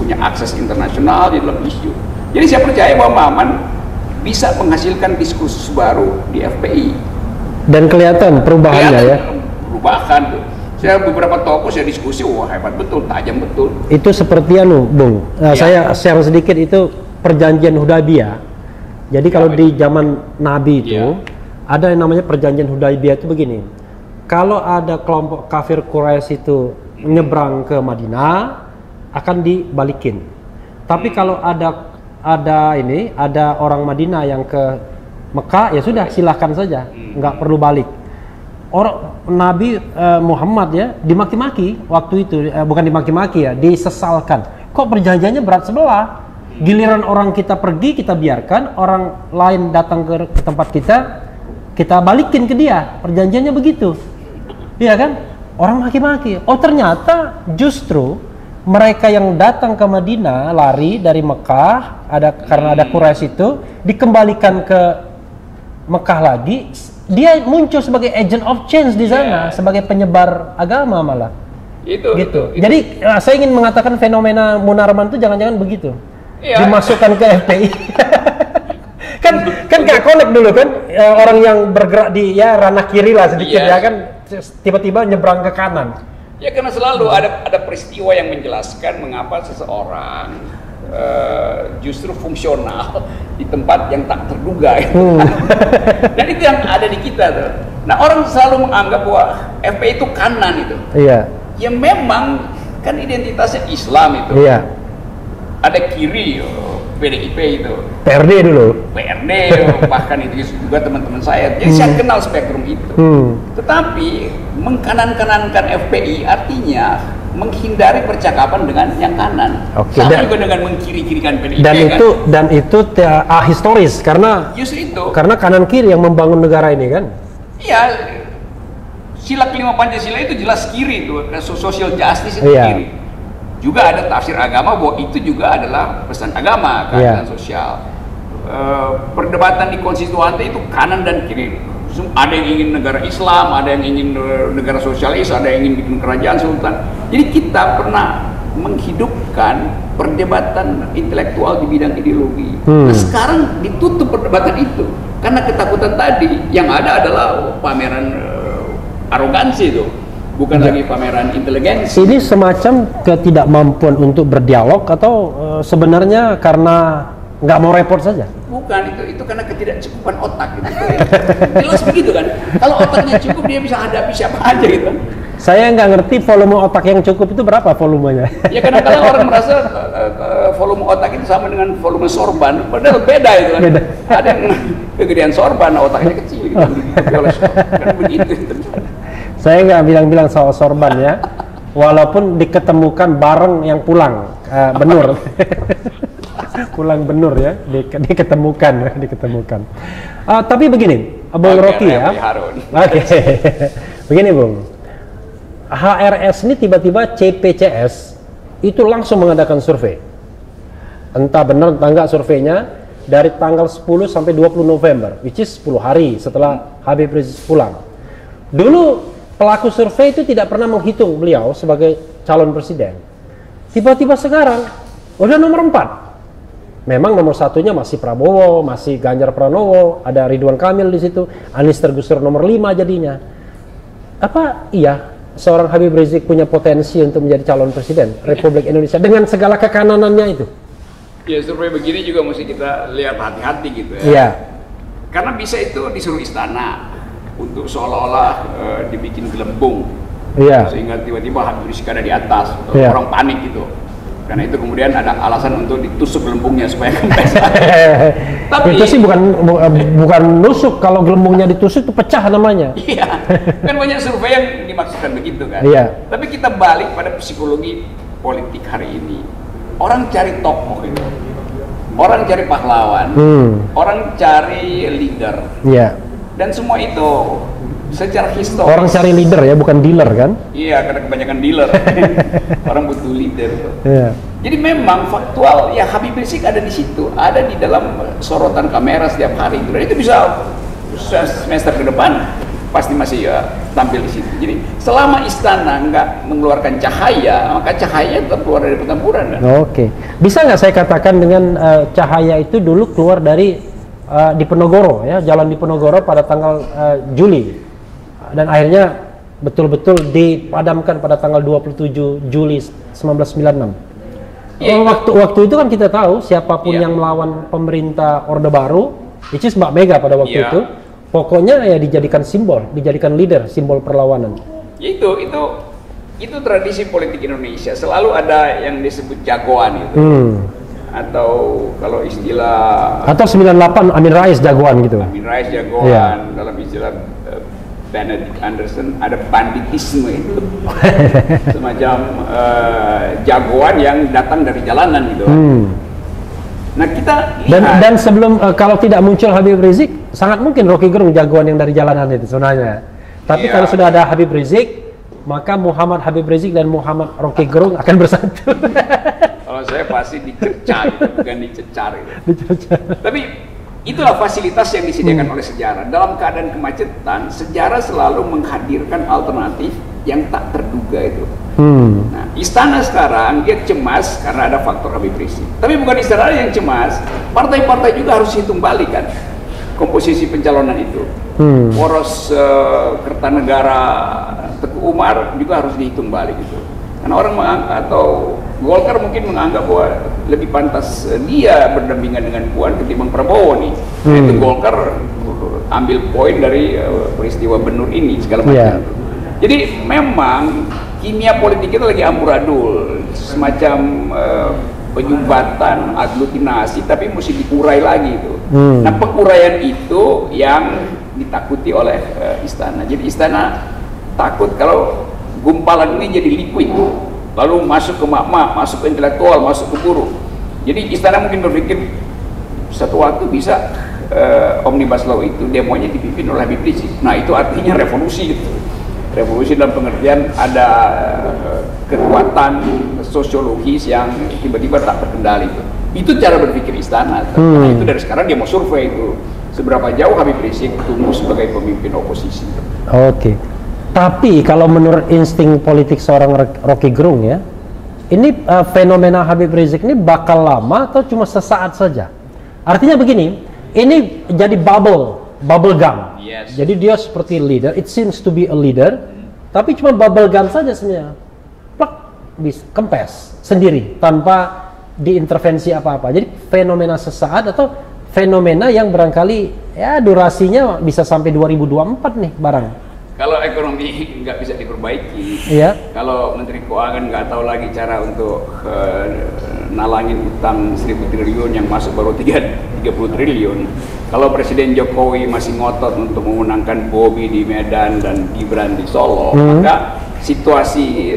Speaker 1: punya akses internasional di dalam isu. Jadi saya percaya bahwa Maman bisa menghasilkan diskursus baru di FPI. Dan
Speaker 2: kelihatan perubahannya ya.
Speaker 1: Perubahan tuh. Saya beberapa tokoh saya diskusi, wah hebat betul, tajam betul.
Speaker 2: Itu seperti Bung. Saya share sedikit itu perjanjian Hudaybiyah. Jadi kalau di zaman Nabi itu ada yang namanya perjanjian Hudaybiyah itu begini. Kalau ada kelompok kafir Quraisy itu menyeberang ke Madinah akan dibalikin. Tapi kalau ada orang Madinah yang ke Mekah, ya sudah silahkan saja, nggak perlu balik. Orang Nabi Muhammad ya dimaki-maki waktu itu, bukan dimaki-maki ya, disesalkan. Kok perjanjiannya berat sebelah? Giliran orang kita pergi, kita biarkan, orang lain datang ke tempat kita balikin ke dia. Perjanjiannya begitu. Iya kan? Orang maki-maki. Oh ternyata justru mereka yang datang ke Madinah lari dari Mekah karena ada Quraisy itu dikembalikan ke Mekah lagi, dia muncul sebagai agent of change di sana, sebagai penyebar agama malah. Itu. Jadi saya ingin mengatakan fenomena Munarman itu jangan-jangan begitu. Dimasukkan ke FPI. kan kayak kolek dulu kan, orang yang bergerak di ranah kiri lah sedikit ya kan, tiba-tiba nyebrang ke kanan.
Speaker 1: Ya karena selalu ada peristiwa yang menjelaskan mengapa seseorang justru fungsional di tempat yang tak terduga. Dan itu yang ada di kita tuh. Nah orang selalu menganggap bahwa FPI itu kanan itu. Iya. Ya memang kan identitasnya Islam itu. Iya. Ada kiri, PDIP itu.
Speaker 2: PRD dulu.
Speaker 1: PRD, bahkan itu juga teman-teman saya. Jadi saya kenal spektrum itu. Tetapi mengkanan-kanankan FPI artinya menghindari percakapan dengan yang kanan. Sama juga dengan mengkiri-kirikan PDIP.
Speaker 2: Dan itu historis karena karena kanan kiri yang membangun negara ini kan.
Speaker 1: Iya. Sila kelima Pancasila itu jelas kiri itu, social justice itu kiri. Juga ada tafsir agama bahwa itu juga adalah pesan agama, keadilan sosial. Perdebatan di konstituante itu kanan dan kiri Ada yang ingin negara Islam, ada yang ingin negara sosialis, ada yang ingin bikin kerajaan sultan. Jadi kita pernah menghidupkan perdebatan intelektual di bidang ideologi. Nah, sekarang ditutup perdebatan itu karena ketakutan tadi. Yang ada adalah pameran arogansi itu, bukan lagi pameran inteligensi.
Speaker 2: Ini semacam ketidakmampuan untuk berdialog atau sebenarnya karena nggak mau repot saja?
Speaker 1: Bukan, itu karena ketidakcukupan otak gitu. Jelas begitu kan. Kalau otaknya cukup dia bisa hadapi siapa aja gitu.
Speaker 2: Saya nggak ngerti volume otak yang cukup itu berapa volumenya.
Speaker 1: Ya kadang-kadang orang merasa volume otak itu sama dengan volume sorban, padahal beda itu kan. Beda. Ada yang kegedean sorban, otaknya kecil gitu. Kan begitu.
Speaker 2: Saya nggak bilang-bilang soal sorban ya, walaupun diketemukan bareng yang pulang, benur. Pulang benur ya, diketemukan. Tapi begini, Bung Rocky ya. Oke. Begini Bung, HRS ini tiba-tiba CPCS itu langsung mengadakan survei. Entah benar entah enggak surveinya, dari tanggal 10 sampai 20 November, which is 10 hari setelah Habib Rizik pulang. Dulu pelaku survei itu tidak pernah menghitung beliau sebagai calon presiden. Tiba-tiba sekarang udah nomor 4. Memang nomor satunya masih Prabowo, masih Ganjar Pranowo, ada Ridwan Kamil di situ, Anies tergusur nomor 5 jadinya. Apa iya seorang Habib Rizik punya potensi untuk menjadi calon presiden Republik Indonesia dengan segala kekananannya itu?
Speaker 1: Ya survei begini juga mesti kita lihat hati-hati gitu ya.
Speaker 2: Iya.
Speaker 1: Karena bisa itu disuruh istana untuk seolah-olah dibikin gelembung.
Speaker 2: Iya.
Speaker 1: Sehingga tiba-tiba Habib Rizik ada di atas,
Speaker 2: iya.
Speaker 1: Orang panik gitu. Karena itu kemudian ada alasan untuk ditusuk gelembungnya supaya kempes. Tapi
Speaker 2: itu sih bukan nusuk, kalau gelembungnya ditusuk itu pecah namanya.
Speaker 1: Iya, kan banyak survei yang dimaksudkan begitu kan.
Speaker 2: Iya.
Speaker 1: Tapi kita balik pada psikologi politik hari ini. Orang cari tokoh itu, orang cari pahlawan, orang cari leader.
Speaker 2: Iya.
Speaker 1: Dan semua itu secara historis.
Speaker 2: Orang cari leader ya, bukan dealer kan?
Speaker 1: Iya, karena kebanyakan dealer. Orang butuh leader.
Speaker 2: Iya.
Speaker 1: Jadi memang faktual ya Habib Rizik ada di situ, ada di dalam sorotan kamera setiap hari. Dan itu bisa semester ke depan pasti masih tampil di situ. Jadi selama istana nggak mengeluarkan cahaya, maka cahaya tetap keluar dari pertempuran. Kan?
Speaker 2: Oke. Bisa nggak saya katakan dengan cahaya itu dulu keluar dari di Penogoro ya, jalan di Penogoro pada tanggal Juli. Dan akhirnya betul-betul dipadamkan pada tanggal 27 Juli 1996. Ya, waktu itu kan kita tahu siapapun yang melawan pemerintah Orde Baru, which is Mbak Mega pada waktu itu, pokoknya ya dijadikan simbol, dijadikan leader, simbol perlawanan. Itu tradisi politik Indonesia, selalu ada yang disebut jagoan itu. Atau kalau istilah 98 Amin Rais jagoan gitu.
Speaker 1: Amin Rais jagoan, dalam istilah Benedict Anderson ada banditisme itu. Semacam jagoan yang datang dari jalanan gitu. Nah kita lihat
Speaker 2: dan sebelum kalau tidak muncul Habib Rizik, sangat mungkin Rocky Gerung jagoan yang dari jalanan itu sebenarnya. Tapi kalau sudah ada Habib Rizik, maka Muhammad Habib Rizik dan Muhammad Rocky Gerung akan bersatu.
Speaker 1: Kalau saya pasti dicercar, bukan dicecar gitu. Tapi itulah fasilitas yang disediakan oleh sejarah. Dalam keadaan kemacetan, sejarah selalu menghadirkan alternatif yang tak terduga itu. Nah, istana sekarang dia cemas karena ada faktor Habib Rizik. Tapi bukan istana yang cemas, partai-partai juga harus hitung balik kan komposisi pencalonan itu. Poros Kertanegara Teguh Umar juga harus dihitung balik itu. Karena orang atau Golkar mungkin menganggap bahwa lebih pantas dia berdampingan dengan Puan ketimbang Prabowo nih. Nah, itu Golkar ambil poin dari peristiwa Benur ini segala macam. Jadi memang kimia politik kita lagi amburadul, semacam penyumbatan, aglutinasi, tapi mesti dikurai lagi itu. Nah penguraian itu yang ditakuti oleh istana. Jadi istana takut kalau gumpalan ini jadi liquid, lalu masuk ke mak-mak, masuk ke intelektual, masuk ke buruh. Jadi istana mungkin berpikir satu waktu bisa Omnibus Law itu demonya dipimpin oleh Habib Rizik. Nah itu artinya revolusi gitu. Revolusi dalam pengertian ada kekuatan sosiologis yang tiba-tiba tak terkendali itu. Itu cara berpikir istana. Karena itu dari sekarang dia mau survei itu. seberapa jauh Habib Rizik tumbuh sebagai pemimpin oposisi.
Speaker 2: Oke. Tapi kalau menurut insting politik seorang Rocky Gerung ya, ini fenomena Habib Rizik ini bakal lama atau cuma sesaat saja? Artinya begini, ini jadi bubble gum.
Speaker 1: Yes.
Speaker 2: Jadi dia seperti leader, it seems to be a leader, tapi cuma bubble gum saja sebenarnya. Plak, bisa kempes sendiri tanpa diintervensi apa-apa. Jadi fenomena sesaat atau fenomena yang barangkali ya durasinya bisa sampai 2024 nih barang.
Speaker 1: Kalau ekonomi nggak bisa diperbaiki,
Speaker 2: Iya.
Speaker 1: kalau Menteri Keuangan nggak tahu lagi cara untuk nalangin utang 1.000 triliun yang masuk baru 30 triliun, kalau Presiden Jokowi masih ngotot untuk memenangkan Bobi di Medan dan Gibran di Solo, maka situasi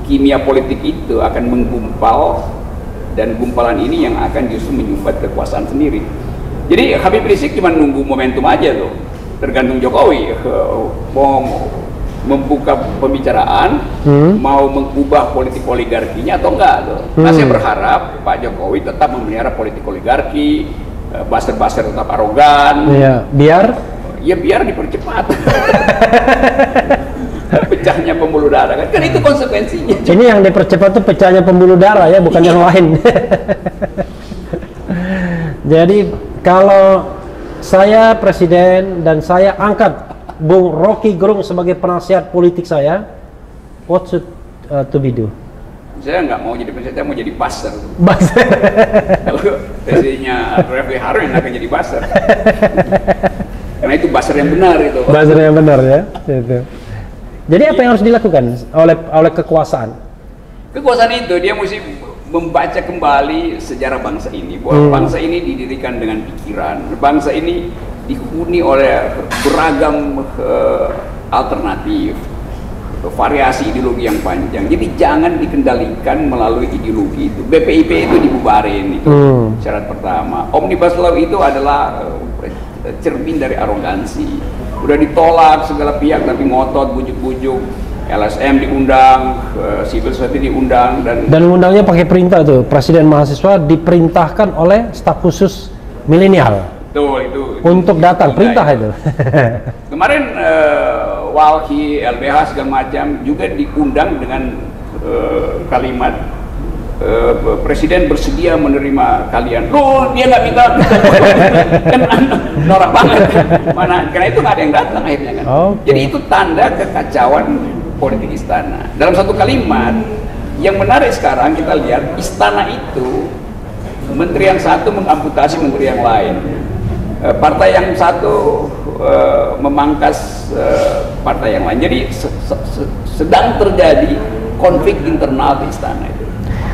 Speaker 1: kimia politik itu akan menggumpal, dan gumpalan ini yang akan justru menyumbat kekuasaan sendiri. Jadi Habib Rizik cuma nunggu momentum aja tuh, tergantung Jokowi mau membuka pembicaraan, mau mengubah politik oligarkinya atau enggak tuh. Nah, saya berharap Pak Jokowi tetap memelihara politik oligarki, buzzer-buzzer tetap arogan.
Speaker 2: Iya,
Speaker 1: biar dipercepat. Pecahnya pembuluh darah kan itu konsekuensinya.
Speaker 2: Ini yang dipercepat tuh pecahnya pembuluh darah ya, bukan yang lain. Jadi kalau saya presiden dan saya angkat Bung Rocky Gerung sebagai penasihat politik saya, what should to be do?
Speaker 1: Saya nggak mau jadi presiden, saya mau jadi buzzer.
Speaker 2: Buzzer.
Speaker 1: Kalau presidennya Refli Harun akan jadi buzzer. Karena itu buzzer yang benar itu.
Speaker 2: Buzzer yang benar ya. Itu. Jadi apa yang harus dilakukan oleh kekuasaan?
Speaker 1: Kekuasaan itu dia mesti membaca kembali sejarah bangsa ini, bahwa bangsa ini didirikan dengan pikiran, bangsa ini dihuni oleh beragam alternatif, variasi ideologi yang panjang. Jadi jangan dikendalikan melalui ideologi itu. BPIP itu dibubarin, itu syarat pertama. Omnibus Law itu adalah cermin dari arogansi. Udah ditolak segala pihak tapi ngotot bujuk-bujuk. LSM diundang, civil society diundang, dan
Speaker 2: undangnya pakai perintah tuh. Presiden mahasiswa diperintahkan oleh staf khusus milenial.
Speaker 1: Betul, itu
Speaker 2: untuk datang, perintah itu.
Speaker 1: Kemarin Walhi, LBH segala macam juga diundang dengan kalimat Presiden bersedia menerima kalian. Loh, dia nggak minta, kan norak banget. Mana? Karena itu nggak ada yang datang akhirnya kan.
Speaker 2: Okay.
Speaker 1: Jadi itu tanda kekacauan politik istana. Dalam satu kalimat, yang menarik sekarang kita lihat istana itu menteri yang satu mengamputasi menteri yang lain. Partai yang satu memangkas partai yang lain. Jadi sedang terjadi konflik internal di istana itu.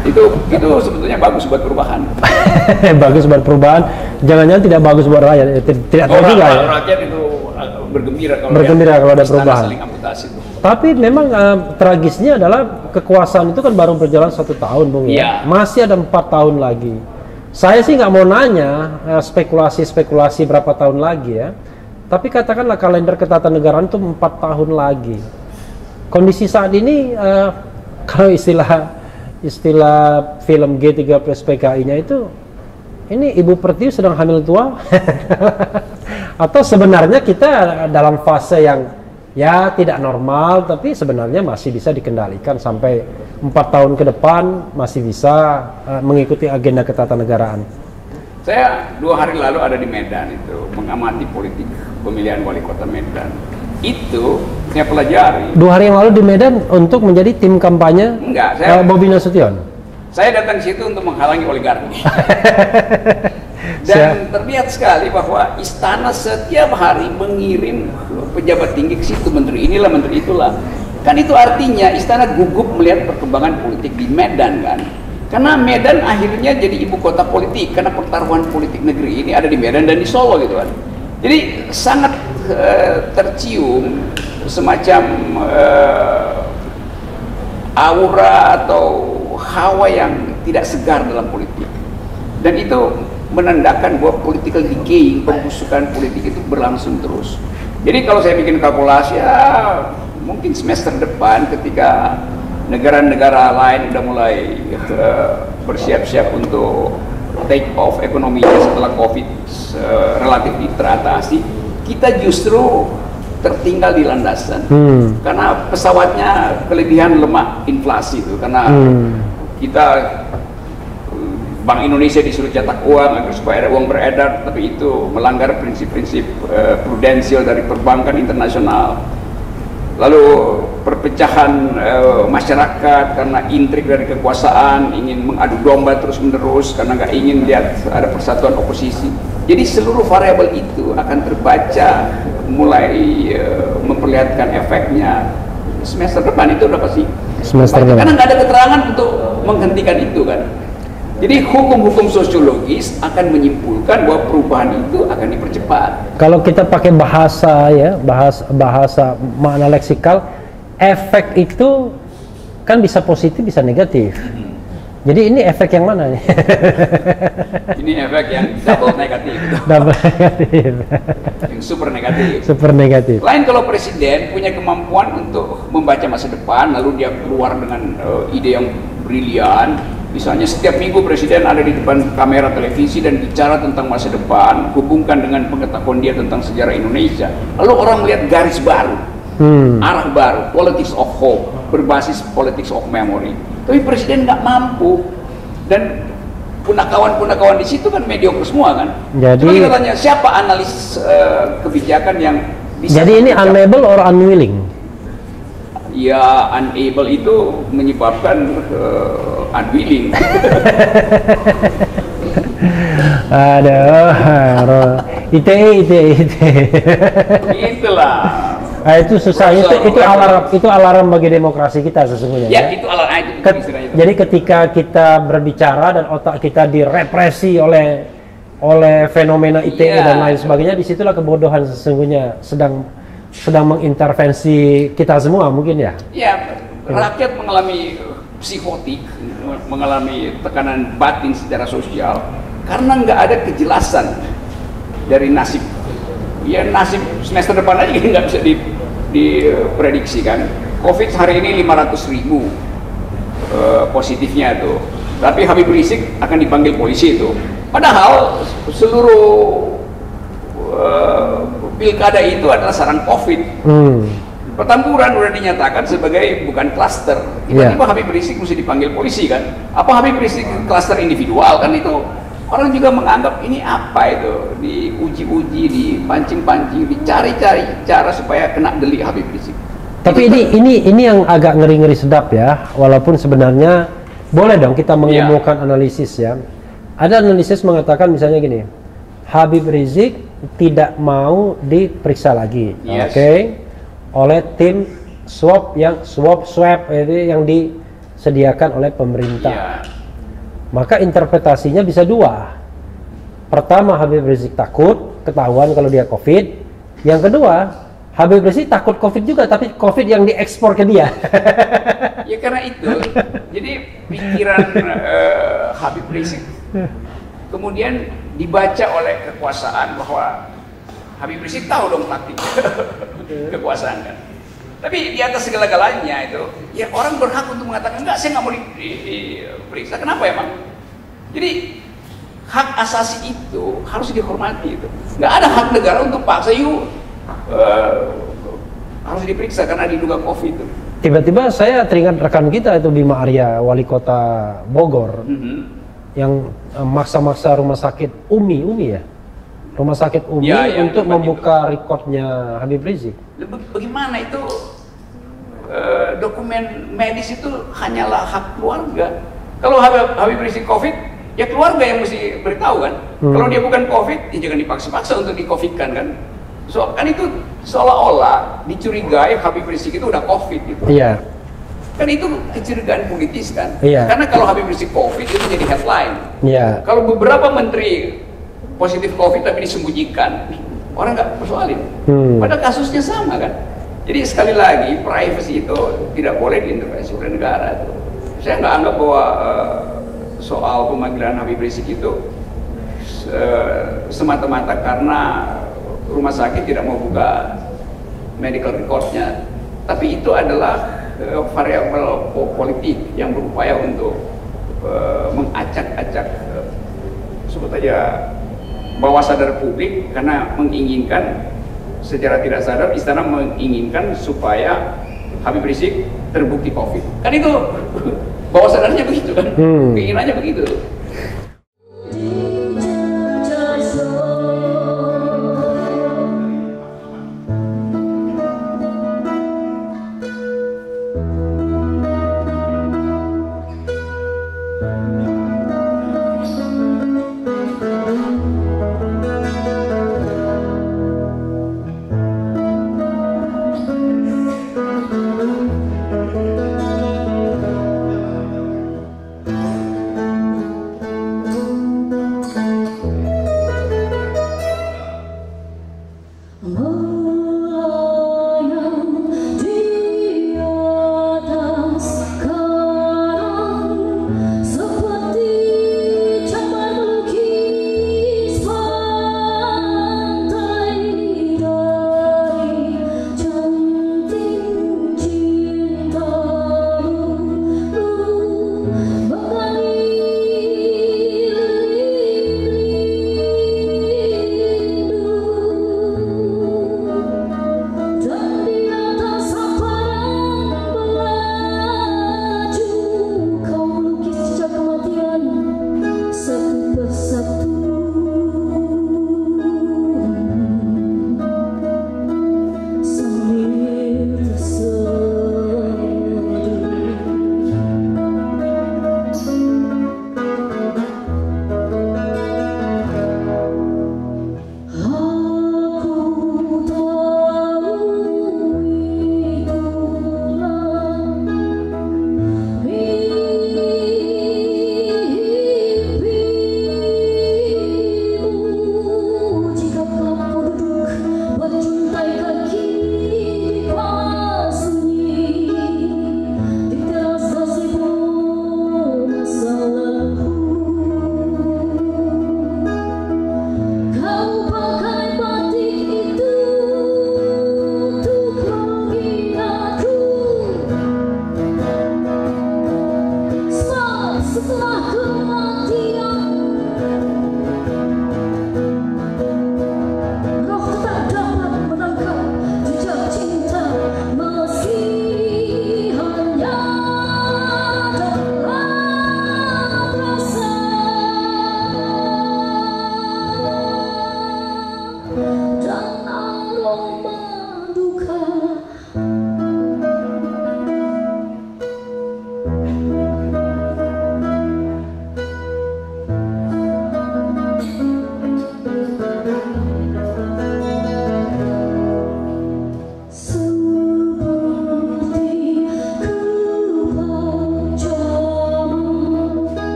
Speaker 1: Itu sebetulnya bagus buat perubahan.
Speaker 2: Bagus buat perubahan. Jangan-jangan tidak bagus buat rakyat. Tidak tahu juga ya.
Speaker 1: Rakyat itu bergembira
Speaker 2: kalau ada perubahan.
Speaker 1: Saling amputasi itu.
Speaker 2: Tapi memang tragisnya adalah kekuasaan itu kan baru berjalan 1 tahun, Bung ya. Masih ada 4 tahun lagi. Saya sih nggak mau nanya spekulasi berapa tahun lagi ya. Tapi katakanlah kalender ketatanegaraan itu 4 tahun lagi. Kondisi saat ini kalau istilah film G30 PKI-nya itu, ini Ibu Pertiwi sedang hamil tua atau sebenarnya kita dalam fase yang ya tidak normal, tapi sebenarnya masih bisa dikendalikan sampai 4 tahun ke depan masih bisa mengikuti agenda ketatanegaraan.
Speaker 1: Saya 2 hari lalu ada di Medan itu mengamati politik pemilihan wali kota Medan. Itu saya pelajari.
Speaker 2: 2 hari yang lalu di Medan untuk menjadi tim kampanye.
Speaker 1: Enggak, saya
Speaker 2: Bobi Nasution.
Speaker 1: Saya datang ke situ untuk menghalangi oligarki. Dan terlihat sekali bahwa istana setiap hari mengirim pejabat tinggi ke situ, menteri inilah, menteri itulah. Kan itu artinya istana gugup melihat perkembangan politik di Medan kan. Karena Medan akhirnya jadi ibu kota politik, karena pertaruhan politik negeri ini ada di Medan dan di Solo gitu kan. Jadi sangat tercium semacam aura atau hawa yang tidak segar dalam politik. Dan itu menandakan bahwa political decay, pembusukan politik itu berlangsung terus. Jadi kalau saya bikin kalkulasi, ya mungkin semester depan ketika negara-negara lain udah mulai bersiap-siap untuk take off ekonominya setelah COVID relatif teratasi, kita justru tertinggal di landasan karena pesawatnya kelebihan lemak inflasi itu, karena kita Bank Indonesia disuruh cetak uang agar supaya ada uang beredar, tapi itu melanggar prinsip-prinsip prudensial dari perbankan internasional. Lalu perpecahan masyarakat karena intrik dari kekuasaan, ingin mengadu domba terus-menerus karena nggak ingin lihat ada persatuan oposisi. Jadi seluruh variabel itu akan terbaca mulai memperlihatkan efeknya semester depan. Itu udah pasti semester depan, karena nggak ada keterangan untuk menghentikan itu kan. Jadi hukum-hukum sosiologis akan menyimpulkan bahwa perubahan itu akan dipercepat.
Speaker 2: Kalau kita pakai bahasa ya, bahasa makna leksikal, efek itu kan bisa positif bisa negatif. Jadi ini efek yang mana nih?
Speaker 1: Ini efek yang double negatif.
Speaker 2: Double negatif.
Speaker 1: Yang super negatif.
Speaker 2: Super negatif.
Speaker 1: Lain kalau presiden punya kemampuan untuk membaca masa depan, lalu dia keluar dengan ide yang brilian. Misalnya setiap minggu presiden ada di depan kamera televisi dan bicara tentang masa depan, hubungkan dengan pengetahuan dia tentang sejarah Indonesia. Lalu orang melihat garis baru, arah baru, politics of hope, berbasis politics of memory. Tapi presiden nggak mampu, dan punakawan-punakawan di situ kan mediocre semua kan.
Speaker 2: Jadi
Speaker 1: coba kita tanya siapa analis kebijakan yang bisa.
Speaker 2: Jadi ini unable or unwilling?
Speaker 1: Ya, unable itu menyebabkan unwilling.
Speaker 2: Aduh, ITE.
Speaker 1: Itulah.
Speaker 2: Nah, itu susah. Itu alarm bagi demokrasi kita sesungguhnya.
Speaker 1: Ya, itu alarm itu.
Speaker 2: Jadi ketika kita berbicara dan otak kita direpresi oleh fenomena ITE dan lain sebagainya, disitulah kebodohan sesungguhnya sedang mengintervensi kita semua mungkin ya.
Speaker 1: Ya, rakyat mengalami psikotik, mengalami tekanan batin secara sosial karena nggak ada kejelasan dari nasib. Ya, nasib semester depan aja nggak bisa diprediksikan. COVID hari ini 500.000 positifnya tuh, tapi Habib Rizik akan dipanggil polisi itu. Padahal seluruh pilkada itu adalah sarang COVID. Petamburan udah dinyatakan sebagai bukan klaster. Tiba-tiba Habib Rizik mesti dipanggil polisi kan? Apa Habib Rizik klaster individual kan? Itu orang juga menganggap ini apa itu? Diuji-uji, dipancing-pancing, dicari-cari cara supaya kena delik Habib Rizik.
Speaker 2: Tapi ini yang agak ngeri-ngeri sedap ya. Walaupun sebenarnya boleh dong kita mengemukakan analisis ya. Ada analisis mengatakan misalnya gini, Habib Rizik tidak mau diperiksa lagi, oleh tim swab itu yang disediakan oleh pemerintah. Maka interpretasinya bisa dua. Pertama, Habib Rizik takut ketahuan kalau dia COVID. Yang kedua, Habib Rizik takut COVID juga, tapi COVID yang diekspor ke dia.
Speaker 1: Ya karena itu, jadi pikiran Habib Rizik kemudian dibaca oleh kekuasaan bahwa Habib Rizik tahu dong taktik kekuasaan kan. Tapi di atas segala-galanya itu, ya orang berhak untuk mengatakan enggak, saya nggak mau diperiksa. Kenapa emang? Jadi hak asasi itu harus dihormati itu. Nggak ada hak negara untuk paksa harus diperiksa karena diduga COVID itu.
Speaker 2: Tiba-tiba saya teringat rekan kita itu Bima Arya, wali kota Bogor. Yang maksa-maksa rumah sakit Umi ya, rumah sakit Umi untuk membuka rekodnya Habib Rizik.
Speaker 1: Bagaimana itu dokumen medis itu hanyalah hak keluarga. Kalau Habib Rizik COVID, ya keluarga yang mesti beritahu kan. Kalau dia bukan COVID, ya jangan dipaksa-paksa untuk di-COVID-kan kan. So kan itu seolah-olah dicurigai Habib Rizik itu udah COVID gitu.
Speaker 2: Iya.
Speaker 1: Kan itu kecurigaan politis kan.
Speaker 2: Karena
Speaker 1: kalau Habib Rizik COVID itu jadi headline. Kalau beberapa menteri positif COVID tapi disembunyikan, orang nggak persoalin. Padahal kasusnya sama kan. Jadi sekali lagi privacy itu tidak boleh diintervensi oleh negara. Saya nggak anggap bahwa soal pemanggilan Habib Rizik itu semata-mata karena rumah sakit tidak mau buka medical recordnya, tapi itu adalah variabel politik yang berupaya untuk mengacak-acak sebut aja bawah sadar publik, karena menginginkan secara tidak sadar istana menginginkan supaya Habib Rizik terbukti COVID. Kan itu bawah sadarnya begitu kan, keinginannya begitu.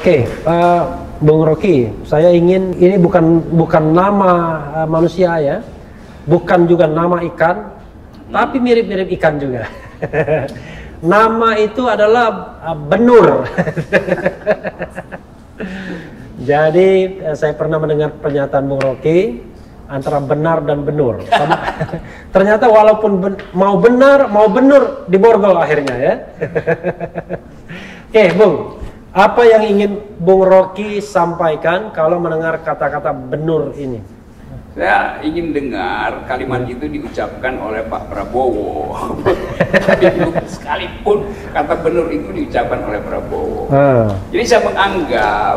Speaker 2: Oke, Bung Rocky, saya ingin ini bukan nama manusia ya, bukan juga nama ikan, tapi mirip-mirip ikan juga. Nama itu adalah benur. Jadi saya pernah mendengar pernyataan Bung Rocky antara benar dan benur. Ternyata walaupun mau benar mau benur diborgol akhirnya ya. Oke, Bung. Apa yang ingin Bung Rocky sampaikan kalau mendengar kata-kata benur ini?
Speaker 1: Saya ingin dengar kalimat itu diucapkan oleh Pak Prabowo. Tapi sekalipun kata benar itu diucapkan oleh Prabowo. Jadi saya menganggap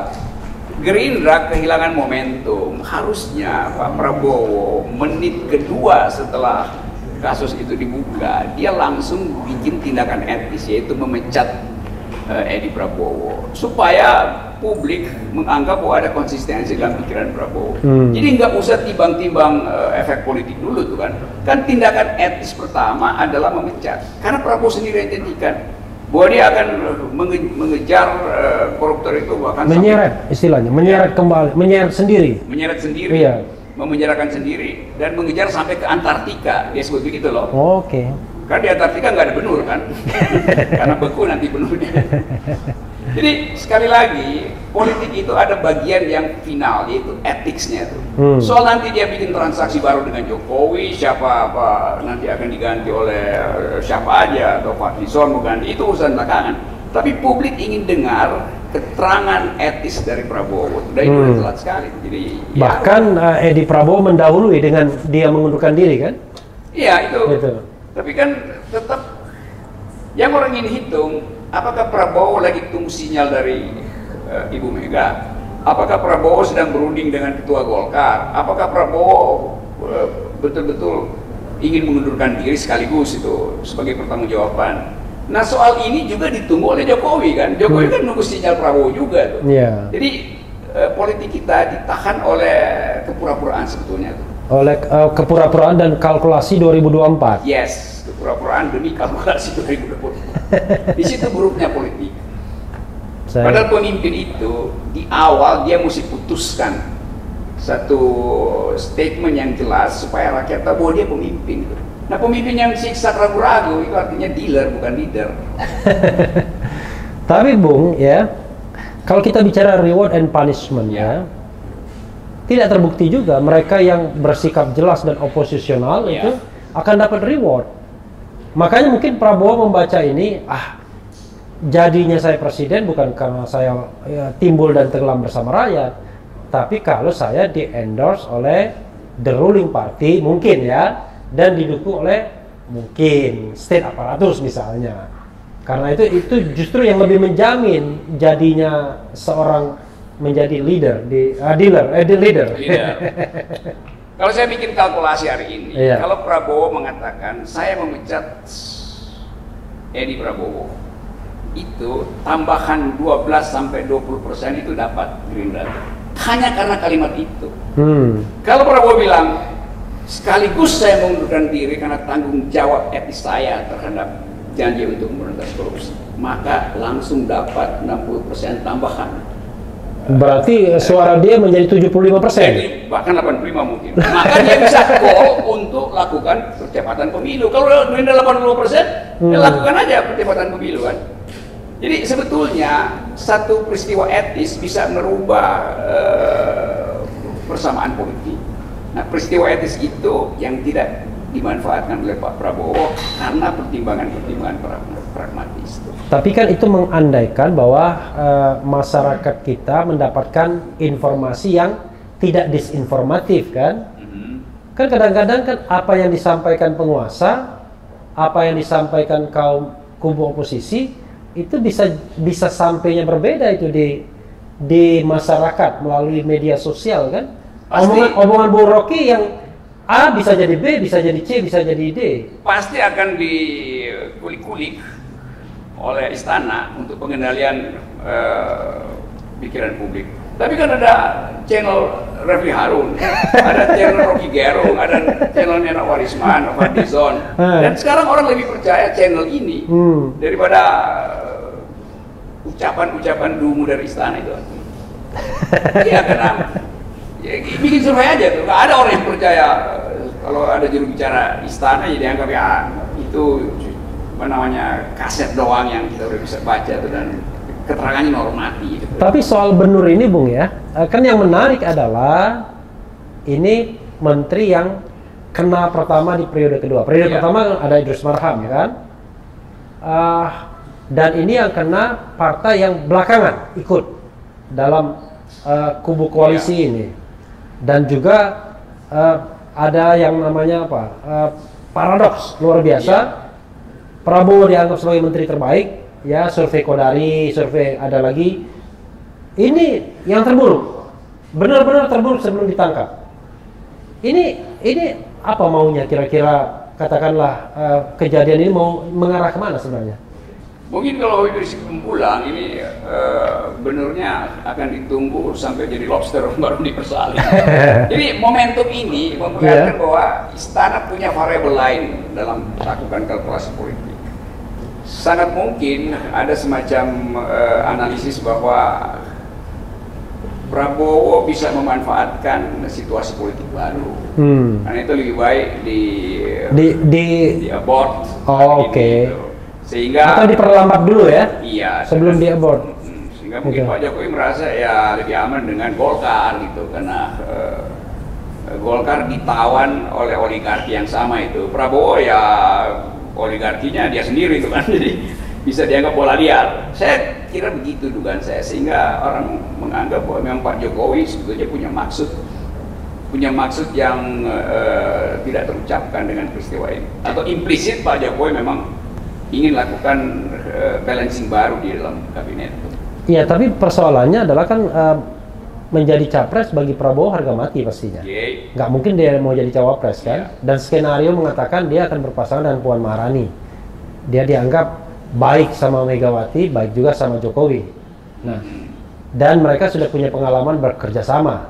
Speaker 1: Gerindra kehilangan momentum. Harusnya Pak Prabowo menit kedua setelah kasus itu dibuka, dia langsung bikin tindakan etis, yaitu memecat Edi Prabowo, supaya publik menganggap bahwa ada konsistensi dalam pikiran Prabowo. Jadi nggak usah timbang-timbang efek politik dulu tuh kan. Kan tindakan etis pertama adalah memecat, karena Prabowo sendiri yang janjikan bahwa dia akan mengejar koruptor itu, bahkan
Speaker 2: menyeret istilahnya, menyeret kembali, menyeret sendiri, iya,
Speaker 1: memenjarakan sendiri dan mengejar sampai ke Antartika, dia sebut begitu loh.
Speaker 2: Oke.
Speaker 1: Karena di Antartika nggak ada benur kan, karena beku nanti benurnya. Jadi sekali lagi, politik itu ada bagian yang final, yaitu etiknya tuh. Soal nanti dia bikin transaksi baru dengan Jokowi, siapa nanti akan diganti oleh siapa aja, atau Pak Lison mau ganti, itu urusan belakangan. Tapi publik ingin dengar keterangan etis dari Prabowo, dan itu udah telat sekali. Jadi
Speaker 2: bahkan Edi Prabowo mendahului dengan dia mengundurkan diri kan?
Speaker 1: Iya itu. Tapi kan tetap yang orang ingin hitung, apakah Prabowo lagi tunggu sinyal dari Ibu Mega? Apakah Prabowo sedang berunding dengan Ketua Golkar? Apakah Prabowo betul-betul ingin mengundurkan diri sekaligus itu sebagai pertanggungjawaban? Nah soal ini juga ditunggu oleh Jokowi kan? Jokowi kan nunggu sinyal Prabowo juga tuh. Jadi politik kita ditahan oleh kepura-puraan sebetulnya tuh. Oleh
Speaker 2: kepura-puraan dan kalkulasi 2024.
Speaker 1: Yes, kepura-puraan demi kalkulasi 2024. Di situ buruknya politik. Padahal pemimpin itu di awal dia mesti putuskan satu statement yang jelas supaya rakyat tahu bahwa dia pemimpin. Nah pemimpin yang siksa ragu-ragu itu artinya dealer bukan leader.
Speaker 2: Tapi Bung ya, kalau kita bicara reward and punishment ya, tidak terbukti juga mereka yang bersikap jelas dan oposisional itu akan dapat reward. Makanya mungkin Prabowo membaca ini, jadinya saya presiden bukan karena saya timbul dan tenggelam bersama rakyat, tapi kalau saya di-endorse oleh the ruling party mungkin ya, dan didukung oleh mungkin state aparatus misalnya. Karena itu justru yang lebih menjamin jadinya seorang menjadi leader leader.
Speaker 1: Kalau saya bikin kalkulasi hari ini, kalau Prabowo mengatakan saya memecat Edi Prabowo, itu tambahan 12-20% itu dapat Gerindra hanya karena kalimat itu. Kalau Prabowo bilang sekaligus saya mengundurkan diri karena tanggung jawab etis saya terhadap janji untuk memberantas korupsi, maka langsung dapat 60% tambahan.
Speaker 2: Berarti suara dia menjadi 75%?
Speaker 1: Bahkan 85 mungkin. Maka dia bisa call untuk lakukan percepatan pemilu. Kalau Gerindra 80%, ya lakukan aja percepatan pemilu kan. Jadi sebetulnya satu peristiwa etis bisa merubah persamaan politik. Nah peristiwa etis itu yang tidak dimanfaatkan oleh Pak Prabowo karena pertimbangan-pertimbangan pragmatis.
Speaker 2: Tapi kan itu mengandaikan bahwa masyarakat kita mendapatkan informasi yang tidak disinformatif kan? Kan kadang-kadang kan apa yang disampaikan penguasa, apa yang disampaikan kaum kubu oposisi itu bisa sampainya berbeda itu di masyarakat melalui media sosial kan? Omongan Bung Rocky yang A bisa jadi B, bisa jadi C, bisa jadi D.
Speaker 1: Pasti akan dikulik-kulik oleh istana untuk pengendalian pikiran publik. Tapi kan ada channel Refli Harun, ada channel Rocky Gerung, ada channel Nena Warisman, Fadlizon. Dan sekarang orang lebih percaya channel ini daripada ucapan-ucapan dungu dari istana itu. Iya kenapa? Ya, bikin survei aja tuh, nggak ada orang yang percaya kalau ada juru bicara istana ya dianggap ya itu apa namanya kaset doang yang kita udah bisa baca tuh dan keterangannya normatif. Gitu.
Speaker 2: Tapi soal Benur ini Bung ya, kan yang menarik adalah ini menteri yang kena pertama di periode kedua. Periode pertama ada Idrus Marham ya kan, dan ini yang kena partai yang belakangan ikut dalam kubu koalisi ini. Dan juga ada yang namanya apa? Paradoks luar biasa. Prabowo dianggap sebagai menteri terbaik, ya survei Kodari, survei ada lagi. Ini yang terburuk, benar-benar terburuk sebelum ditangkap. Ini apa maunya kira-kira, katakanlah kejadian ini mau mengarah kemana sebenarnya?
Speaker 1: Mungkin kalau dari kesimpulan ini benarnya akan ditunggu sampai jadi lobster baru dipersalin. Jadi momentum ini memperlihatkan bahwa istana punya variabel lain dalam melakukan kalkulasi politik. Sangat mungkin ada semacam analisis bahwa Prabowo bisa memanfaatkan situasi politik baru. Karena itu lebih baik di abort.
Speaker 2: Oh, oke.
Speaker 1: Gitu. Sehingga
Speaker 2: atau diperlambat dulu ya?
Speaker 1: Iya.
Speaker 2: Sebelum di abort.
Speaker 1: Sehingga mungkin Pak Jokowi merasa ya lebih aman dengan Golkar gitu, karena Golkar ditawan oleh oligarki yang sama itu. Prabowo ya oligarkinya dia sendiri itu kan, jadi bisa dianggap bola liar. Saya kira begitu dugaan saya, sehingga orang menganggap bahwa memang Pak Jokowi sebetulnya punya maksud yang tidak terucapkan dengan peristiwa ini, atau implisit Pak Jokowi memang ingin lakukan balancing baru di dalam kabinet. Iya,
Speaker 2: tapi persoalannya adalah kan menjadi capres bagi Prabowo harga mati pastinya. Nggak mungkin dia mau jadi cawapres kan? Dan skenario mengatakan dia akan berpasangan dengan Puan Maharani. Dia dianggap baik sama Megawati, baik juga sama Jokowi. Nah, dan mereka sudah punya pengalaman bekerja sama.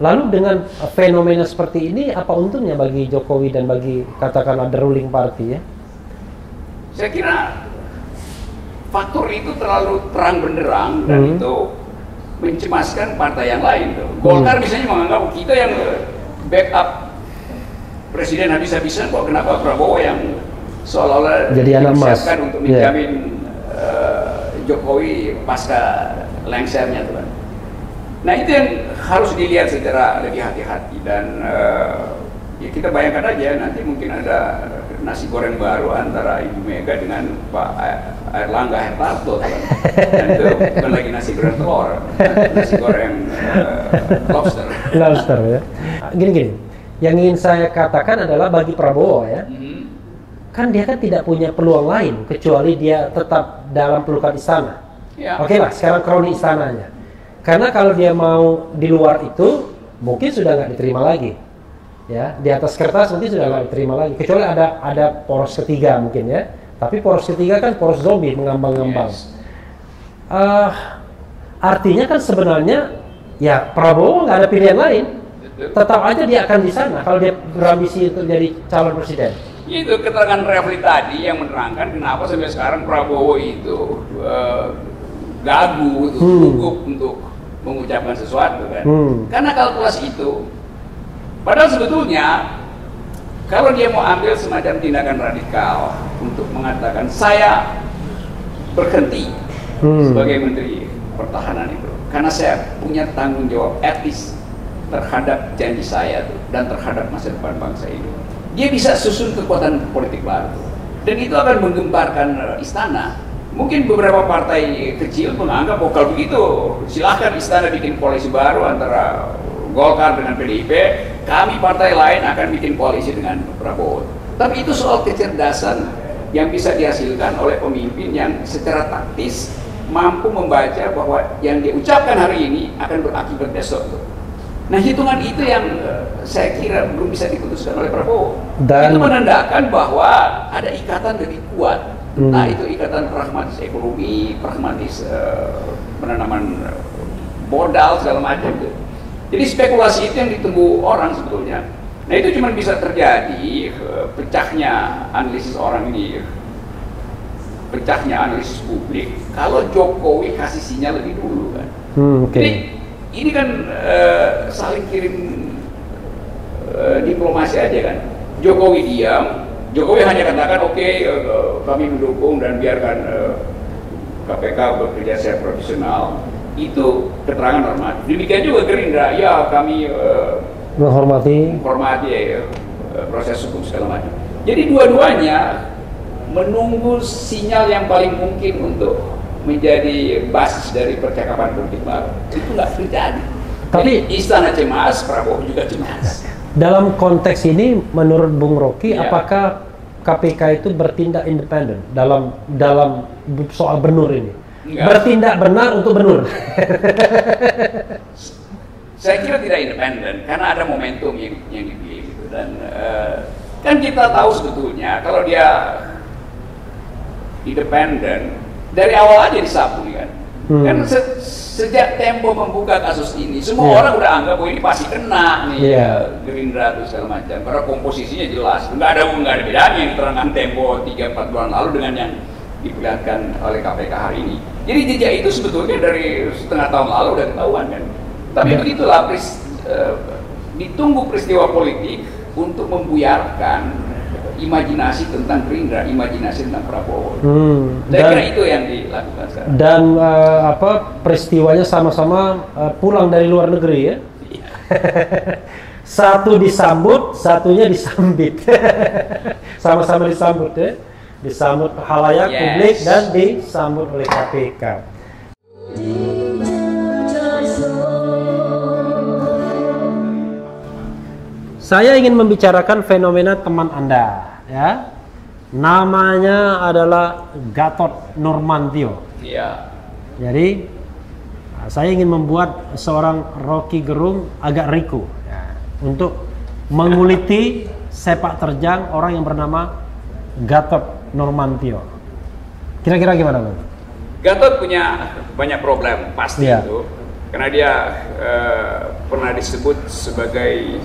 Speaker 2: Lalu dengan fenomena seperti ini, apa untungnya bagi Jokowi dan bagi katakanlah the ruling party ya?
Speaker 1: Saya kira faktor itu terlalu terang benderang dan itu mencemaskan partai yang lain. Golkar misalnya menganggap kita yang backup presiden habis-habisan, kok kenapa Prabowo yang seolah-olah
Speaker 2: jadi anak emas
Speaker 1: untuk menjamin Jokowi pasca lengsernya tuh kan. Nah itu yang harus dilihat secara lebih hati-hati, dan ya kita bayangkan aja nanti mungkin ada nasi goreng baru antara Ibu Mega dengan Pak Erlangga Hartarto kan. Dan itu bukan lagi nasi goreng telur, nasi goreng lobster.
Speaker 2: Lobster ya. Gini, yang ingin saya katakan adalah bagi Prabowo ya, kan dia kan tidak punya peluang lain kecuali dia tetap dalam pelukan istana. Ya. Oke lah, sekarang kroni istananya. Karena kalau dia mau di luar itu, mungkin sudah nggak diterima lagi. Ya, di atas kertas nanti sudah nggak diterima lagi. Kecuali ada poros ketiga mungkin ya. Tapi poros ketiga kan poros zombie mengambang-ngambang. Yes. Artinya kan sebenarnya ya Prabowo nggak ada pilihan lain. Tetap aja dia akan di sana kalau dia berambisi untuk jadi calon presiden.
Speaker 1: Itu keterangan Refli tadi yang menerangkan kenapa sampai sekarang Prabowo itu gagu, gugup untuk mengucapkan sesuatu kan. Karena kalkulasi itu, padahal sebetulnya kalau dia mau ambil semacam tindakan radikal untuk mengatakan saya berhenti sebagai Menteri Pertahanan itu, karena saya punya tanggung jawab etis terhadap janji saya tuh, dan terhadap masa depan bangsa ini, dia bisa susun kekuatan politik baru, dan itu akan menggemparkan istana. Mungkin beberapa partai kecil menganggap bahwa kalau begitu silahkan istana bikin koalisi baru antara Golkar dengan PDIP, kami partai lain akan bikin koalisi dengan Prabowo. Tapi itu soal kecerdasan yang bisa dihasilkan oleh pemimpin yang secara taktis mampu membaca bahwa yang diucapkan hari ini akan berakibat besok. Nah hitungan itu yang saya kira belum bisa diputuskan oleh Prabowo. Dan itu menandakan bahwa ada ikatan lebih kuat. Nah itu ikatan pragmatis ekonomi, pragmatis penanaman modal segala macam itu. Jadi spekulasi itu yang ditunggu orang sebetulnya. Nah itu cuma bisa terjadi pecahnya analisis orang ini, pecahnya analisis publik kalau Jokowi kasih sinyal lebih dulu kan. Jadi ini kan saling kirim diplomasi aja kan. Jokowi diam, Jokowi hanya katakan oke, kami mendukung dan biarkan KPK bekerja secara profesional. Itu keterangan normatif. Demikian juga Gerindra, ya kami menghormati proses hukum segala macam. Jadi dua-duanya menunggu sinyal yang paling mungkin untuk menjadi basis dari percakapan politik baru. Itu nggak terjadi.
Speaker 2: Tapi
Speaker 1: istana cemas, Prabowo juga cemas.
Speaker 2: dalam konteks ini, menurut Bung Rocky, apakah KPK itu bertindak independen dalam soal benur ini?
Speaker 1: Enggak.
Speaker 2: Bertindak benar untuk benur?
Speaker 1: Saya kira tidak independen karena ada momentum yang dipilih gitu. Dan kan kita tahu sebetulnya kalau dia independen dari awal aja disabuni kan. Kan sejak Tempo membuka kasus ini, semua orang udah anggap bahwa ini pasti kena nih Gerindra itu segala macam. Karena komposisinya jelas, nggak ada bedanya yang diterangkan Tempo 3-4 bulan lalu dengan yang diperlihatkan oleh KPK hari ini. Jadi jejak itu sebetulnya dari setengah tahun lalu udah ketahuan kan. Tapi begitulah ditunggu peristiwa politik untuk membuyarkan imajinasi tentang Gerindra, imajinasi tentang Prabowo. Saya kira itu yang dilakukan sekarang.
Speaker 2: Dan peristiwanya sama-sama pulang dari luar negeri ya. Satu disambut, satunya disambit. Sama-sama disambut ya. Disambut halayak publik dan disambut oleh KPK. Saya ingin membicarakan fenomena teman Anda, ya. Namanya adalah Gatot Nurmantio.
Speaker 1: Iya.
Speaker 2: Jadi saya ingin membuat seorang Rocky Gerung agak riku untuk menguliti sepak terjang orang yang bernama Gatot Nurmantio. Kira-kira gimana, Bang?
Speaker 1: Gatot punya banyak problem pasti itu, karena dia pernah disebut sebagai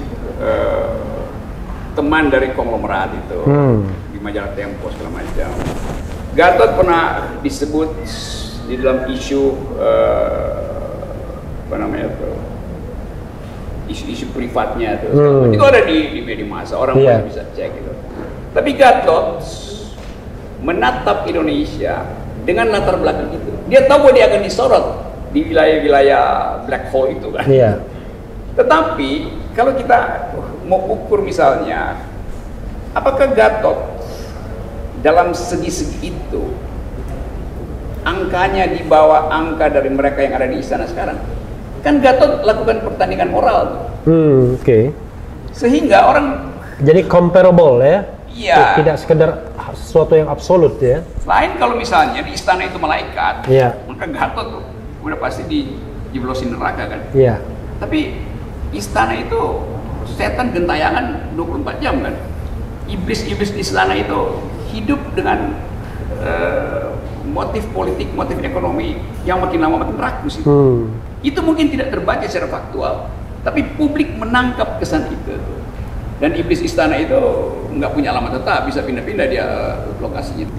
Speaker 1: teman dari konglomerat itu di majalah Tempo segala macam. Gatot pernah disebut di dalam isu isu privatnya itu. Itu ada di media massa, orang bisa cek itu. Tapi Gatot menatap Indonesia dengan latar belakang itu. Dia tahu bahwa dia akan disorot di wilayah-wilayah black hole itu kan. Tetapi kalau kita mau ukur misalnya, apakah Gatot dalam segi-segi itu angkanya di bawah angka dari mereka yang ada di istana sekarang? Kan Gatot lakukan pertandingan moral. Sehingga orang
Speaker 2: jadi comparable ya.
Speaker 1: Iya.
Speaker 2: Tidak sekedar sesuatu yang absolut ya.
Speaker 1: Lain kalau misalnya di istana itu malaikat, maka Gatot udah pasti dijeblosin neraka kan. Tapi istana itu setan gentayangan 24 jam kan. Iblis-iblis di istana itu hidup dengan motif politik, motif ekonomi yang makin lama makin rakus itu. Itu mungkin tidak terbaca secara faktual, tapi publik menangkap kesan itu. Dan iblis istana itu nggak punya alamat tetap, bisa pindah-pindah dia lokasinya.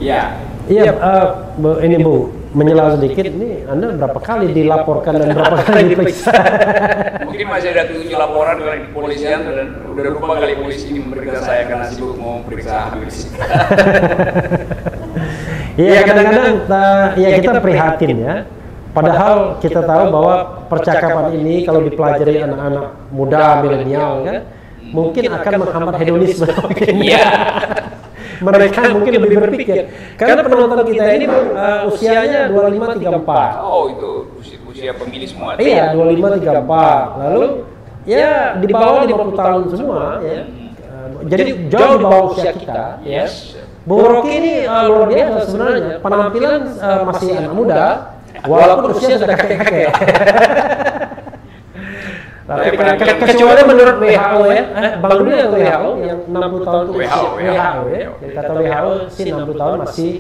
Speaker 2: Ini Bu, menyela sedikit, ini Anda berapa kali dilaporkan dan berapa kali diperiksa?
Speaker 1: Mungkin masih ada 7 laporan dari kepolisian dan udah lupa kali polisi ini memeriksa saya karena sibuk mau periksa habis.
Speaker 2: Kadang-kadang kita prihatin ya. Padahal kita tahu bahwa percakapan ini kalau dipelajari anak-anak muda milenial kan, mungkin akan menghambat hedonisme. Mereka mungkin lebih berpikir karena penonton kita ini usianya 25-34.
Speaker 1: Oh, itu usia pemilih semua.
Speaker 2: Iya, 25-34. Lalu di bawah 50 tahun semua ya. Jadi jauh di bawah usia kita ya. Bung Rocky ini luar biasa sebenarnya. Penampilan masih anak muda walaupun usia sudah kakek-kakek. Kecuali menurut WHO ya, Bank Dunia atau WHO yang 60 tahun itu WHO ya. Jadi kata WHO sih 60 tahun masih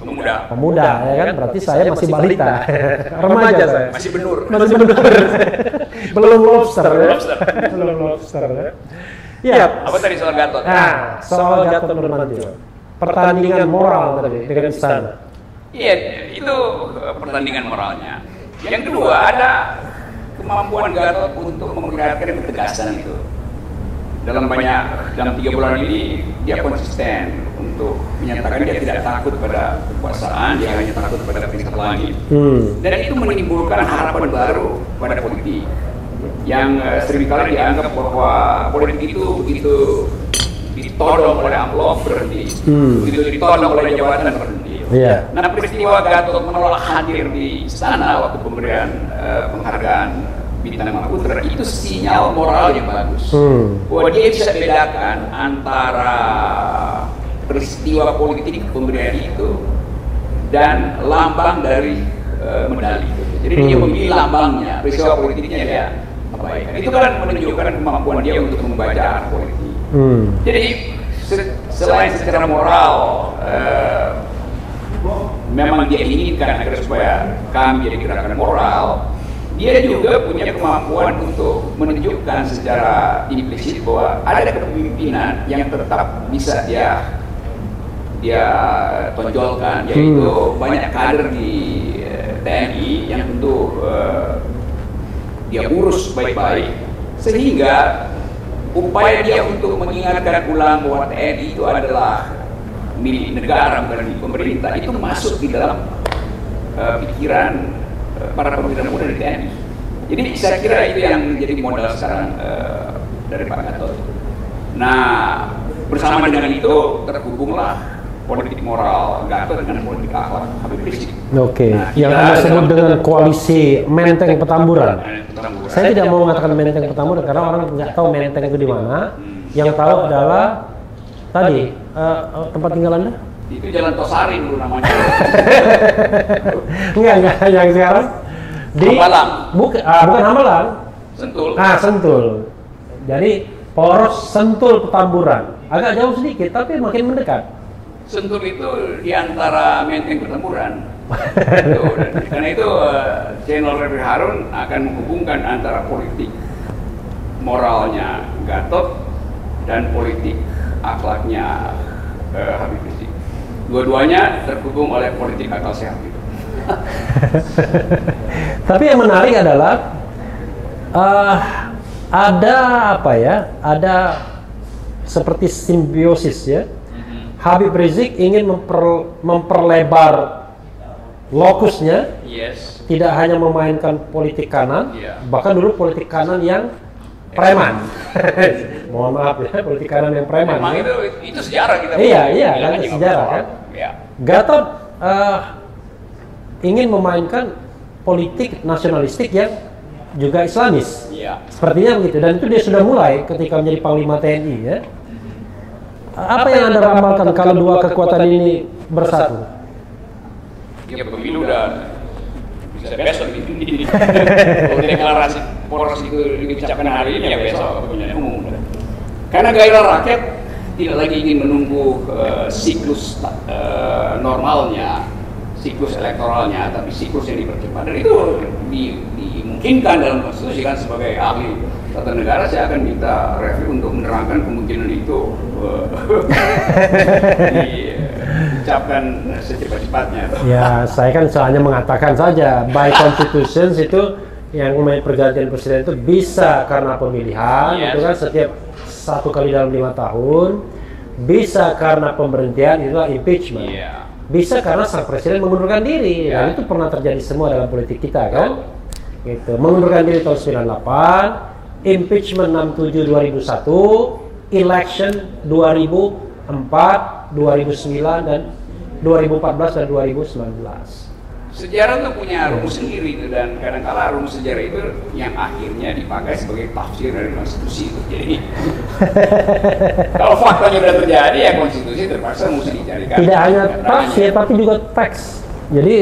Speaker 2: pemuda ya kan, berarti saya masih balita. Remaja saya.
Speaker 1: Masih benur.
Speaker 2: Belum lobster ya. Belum lobster ya.
Speaker 1: Apa tadi soal Gatot?
Speaker 2: Nah, soal Gatot Nurmantio. Pertandingan moral tadi dengan istana.
Speaker 1: Iya, itu pertandingan moralnya. Yang kedua ada kemampuan Gatot untuk memperlihatkan ketegasan itu. Dalam 3 bulan ini dia konsisten untuk menyatakan dia tidak takut pada kekuasaan, dia hanya takut pada perintah langit. Dan itu menimbulkan harapan baru pada politik yang seringkali dianggap bahwa politik itu begitu ditodong oleh amplop berhenti, begitu ditodong oleh jabatan berhenti. Nah, peristiwa Gatot menolak hadir di istana waktu pemberian penghargaan Bintang Mahaputra itu sinyal moral yang bagus. Bahwa dia bisa bedakan antara peristiwa politik pemberian itu dan lambang dari medali itu. Jadi dia memilih lambangnya, peristiwa politiknya dia abaikan. Itu kan menunjukkan kemampuan dia untuk membaca arah politik. Jadi selain secara moral memang dia inginkan agar supaya kami jadi gerakan moral, dia juga punya kemampuan untuk menunjukkan secara implisit bahwa ada kepemimpinan yang tetap bisa dia tonjolkan, yaitu banyak kader di TNI yang tentu dia urus baik-baik, sehingga upaya dia untuk mengingatkan ulang bahwa TNI itu adalah milik negara, bukan milik pemerintah, itu masuk di dalam pikiran para perwira muda di TNI. Jadi saya kira itu yang menjadi modal sekarang dari Pak Gatot. Nah, bersama dengan itu terhubunglah politik moral Gatot dengan politik akhlak Habib Rizik.
Speaker 2: Oke, yang Anda sebut dengan koalisi Menteng Petamburan. Saya tidak mau mengatakan Menteng Petamburan karena orang nggak tahu Menteng itu di mana. Yang tahu adalah tadi tempat tinggal Anda?
Speaker 1: Itu Jalan Tosari dulu namanya.
Speaker 2: Enggak, yang sekarang di
Speaker 1: Hambalang.
Speaker 2: Bukan Hambalang.
Speaker 1: Sentul.
Speaker 2: Sentul. Jadi poros Sentul Petamburan. Agak jauh sedikit tapi makin mendekat.
Speaker 1: Sentul itu di antara Menteng Petamburan. Karena itu channel Refri Harun akan menghubungkan antara politik moralnya Gatot dan politik akhlaknya Habib Rizik. Dua-duanya terhubung oleh politik akal sehat itu.
Speaker 2: Tapi yang menarik adalah ada apa ya? Ada seperti simbiosis ya. Habib Rizik ingin memperlebar lokusnya, tidak hanya memainkan politik kanan, bahkan dulu politik kanan yang preman. Mohon maaf ya, politik kanan yang preman.
Speaker 1: Memang
Speaker 2: ya.
Speaker 1: itu sejarah kita.
Speaker 2: Iya, kan sejarah kan.
Speaker 1: Ya.
Speaker 2: Gatot ingin memainkan politik nasionalistik yang juga Islamis.
Speaker 1: Ya.
Speaker 2: Sepertinya begitu, dan itu dia sudah mulai ketika menjadi Panglima TNI ya. Apa yang Anda ramalkan kalau dua kekuatan ini bersatu?
Speaker 1: Ya pemilu udah bisa besok ini. Kalau deklarasi poros itu diucapkan hari ini ya besok pemilihan umum. Karena gairah rakyat tidak lagi ingin menunggu siklus normalnya, siklus elektoralnya, tapi siklus yang dipercepat. Dan itu dimungkinkan dalam konstitusi kan. Sebagai ahli tata negara saya akan minta Refri untuk menerangkan kemungkinan itu diucapkan secepat-cepatnya.
Speaker 2: Ya, saya kan hanya mengatakan saja by constitutions itu yang namanya pergantian presiden itu bisa karena pemilihan, itu kan setiap 1 kali dalam 5 tahun, bisa karena pemberhentian, itulah impeachment. Bisa karena sang presiden mengundurkan diri, dan itu pernah terjadi semua dalam politik kita kan. Gitu. Mengundurkan diri tahun 98, impeachment 67 2001, election 2004, 2009 dan 2014 dan 2019.
Speaker 1: Sejarah itu punya rumus sendiri itu, dan kadang-kala rumus sejarah itu yang akhirnya dipakai sebagai tafsir dari konstitusi itu. Jadi kalau faktanya sudah terjadi ya konstitusi terpaksa mesti dicarikan.
Speaker 2: Tidak hanya tafsir tapi juga teks. Jadi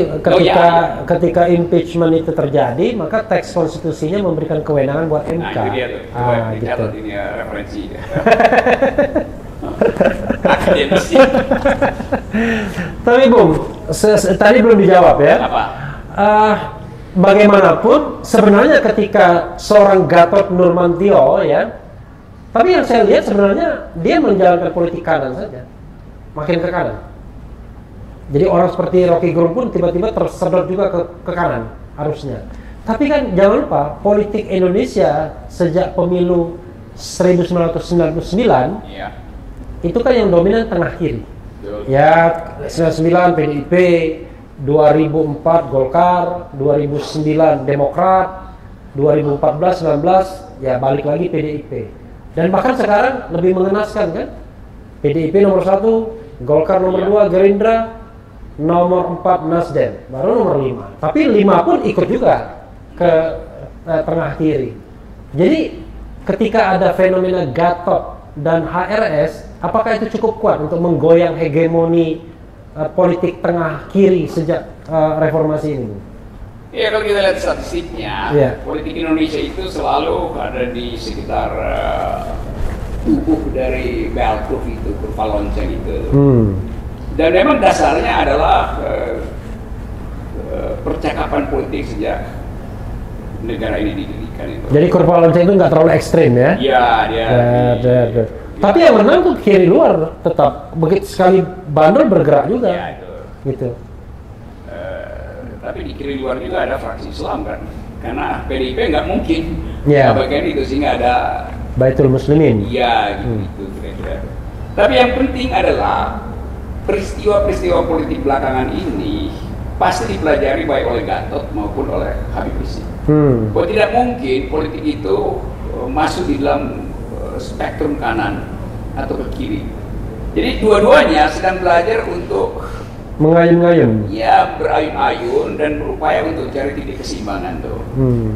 Speaker 2: ketika impeachment itu terjadi, maka teks konstitusinya memberikan kewenangan buat MK.
Speaker 1: Nah, itu dia tuh. Coba dicatat ini referensi. Akademisi. Tapi
Speaker 2: Bung, tadi belum dijawab ya.
Speaker 1: Apa?
Speaker 2: Bagaimanapun sebenarnya ketika seorang Gatot Nurmantio ya, tapi yang saya lihat sebenarnya dia menjalankan politik kanan saja, makin ke kanan. Jadi orang seperti Rocky Gerung pun tiba-tiba tersedot juga ke kanan harusnya. Tapi kan jangan lupa politik Indonesia sejak pemilu 1999 itu kan yang dominan tengah kiri. Ya 99 PDIP, 2004 Golkar, 2009 Demokrat, 2014 19 ya balik lagi PDIP. Dan bahkan sekarang lebih mengenaskan kan, PDIP nomor 1, Golkar nomor 2, Gerindra nomor 4 Nasdem, baru nomor 5. Tapi 5 pun ikut juga ke tengah kiri. Jadi ketika ada fenomena Gatot dan HRS, apakah itu cukup kuat untuk menggoyang hegemoni politik tengah kiri sejak reformasi ini?
Speaker 1: Ya, kalau kita lihat statistiknya, politik Indonesia itu selalu ada di sekitar tubuh dari bell curve itu, kurva lonceng itu. Dan memang dasarnya adalah percakapan politik sejak negara ini didirikan itu.
Speaker 2: Jadi kurva lonceng itu nggak terlalu ekstrim ya?
Speaker 1: Iya, dia.
Speaker 2: Tapi yang menang tuh kiri luar tetap begitu sekali bandel bergerak juga.
Speaker 1: Ya, itu.
Speaker 2: Gitu.
Speaker 1: Tapi di kiri luar juga ada fraksi Islam kan, karena PDIP nggak mungkin bagian itu, sehingga ada
Speaker 2: Baitul Muslimin.
Speaker 1: Iya, gitu kira-kira. Tapi yang penting adalah peristiwa-peristiwa politik belakangan ini pasti dipelajari baik oleh Gatot maupun oleh Habib Rizik. Bahwa tidak mungkin politik itu masuk di dalam spektrum kanan atau ke kiri. Jadi dua-duanya sedang belajar untuk
Speaker 2: mengayun-ngayun.
Speaker 1: Ya, berayun-ayun dan berupaya untuk cari titik keseimbangan tuh.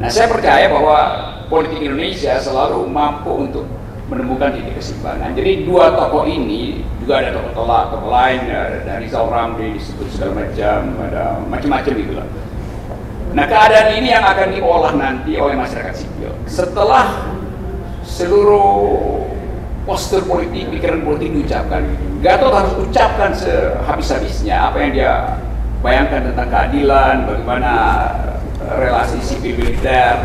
Speaker 1: Nah, saya percaya bahwa politik Indonesia selalu mampu untuk menemukan titik keseimbangan. Jadi dua tokoh ini, juga ada tokoh lain, dari Rizal Ramli disebut segala macam, ada macam-macam itulah. Nah, keadaan ini yang akan diolah nanti oleh masyarakat sipil. Setelah seluruh postur politik, pikiran politik diucapkan, Gatot harus ucapkan sehabis-habisnya apa yang dia bayangkan tentang keadilan, bagaimana relasi sipil militer.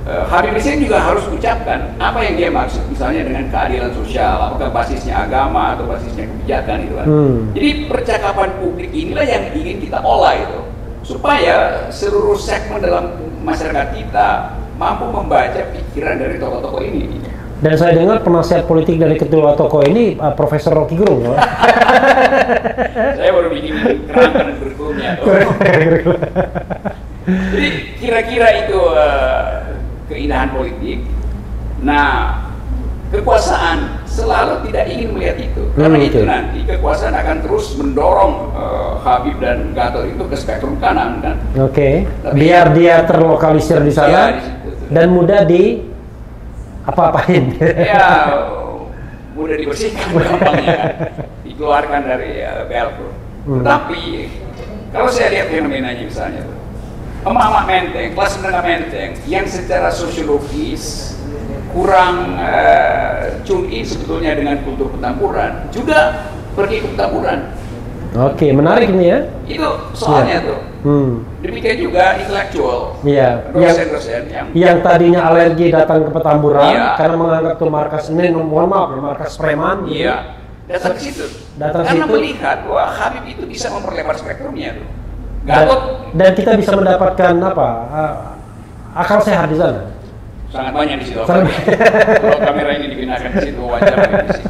Speaker 1: Habib Rizik juga harus ucapkan apa yang dia maksud, misalnya dengan keadilan sosial, apakah basisnya agama atau basisnya kebijakan itu kan. Jadi percakapan publik inilah yang ingin kita olah itu, supaya seluruh segmen dalam masyarakat kita mampu membaca pikiran dari tokoh-tokoh ini.
Speaker 2: Dan saya dengar penasihat politik dari kedua tokoh ini Profesor Rocky Gerung.
Speaker 1: Saya baru bikin kerangka dan kurikulumnya. Jadi kira-kira itu keindahan politik. Nah, kekuasaan selalu tidak ingin melihat itu. Karena itu nanti kekuasaan akan terus mendorong Habib dan Gatot itu ke spektrum kanan kan. Biar dia terlokalisir di sana dan mudah di apa-apain. Ya, mudah dibersihkan gampangnya kan, dikeluarkan dari belko. Tapi kalau saya lihat fenomenanya misalnya tuh, emak-emak Menteng, kelas menengah Menteng yang secara sosiologis kurang tune in sebetulnya dengan kultur petamburan, juga pergi ke petamburan. Menarik nih ya. Itu soalnya tuh. Demikian juga intelektual. Dosen-dosen
Speaker 2: yang tadinya alergi datang ke Petamburan karena menganggap itu markas markas preman.
Speaker 1: Datang ke situ. Karena melihat bahwa Habib itu bisa memperlebar spektrumnya tuh. Gatot
Speaker 2: dan kita bisa mendapatkan akal sehat di sana.
Speaker 1: Sangat banyak di situ. Kalau kamera ini digunakan di situ, wawancara di situ.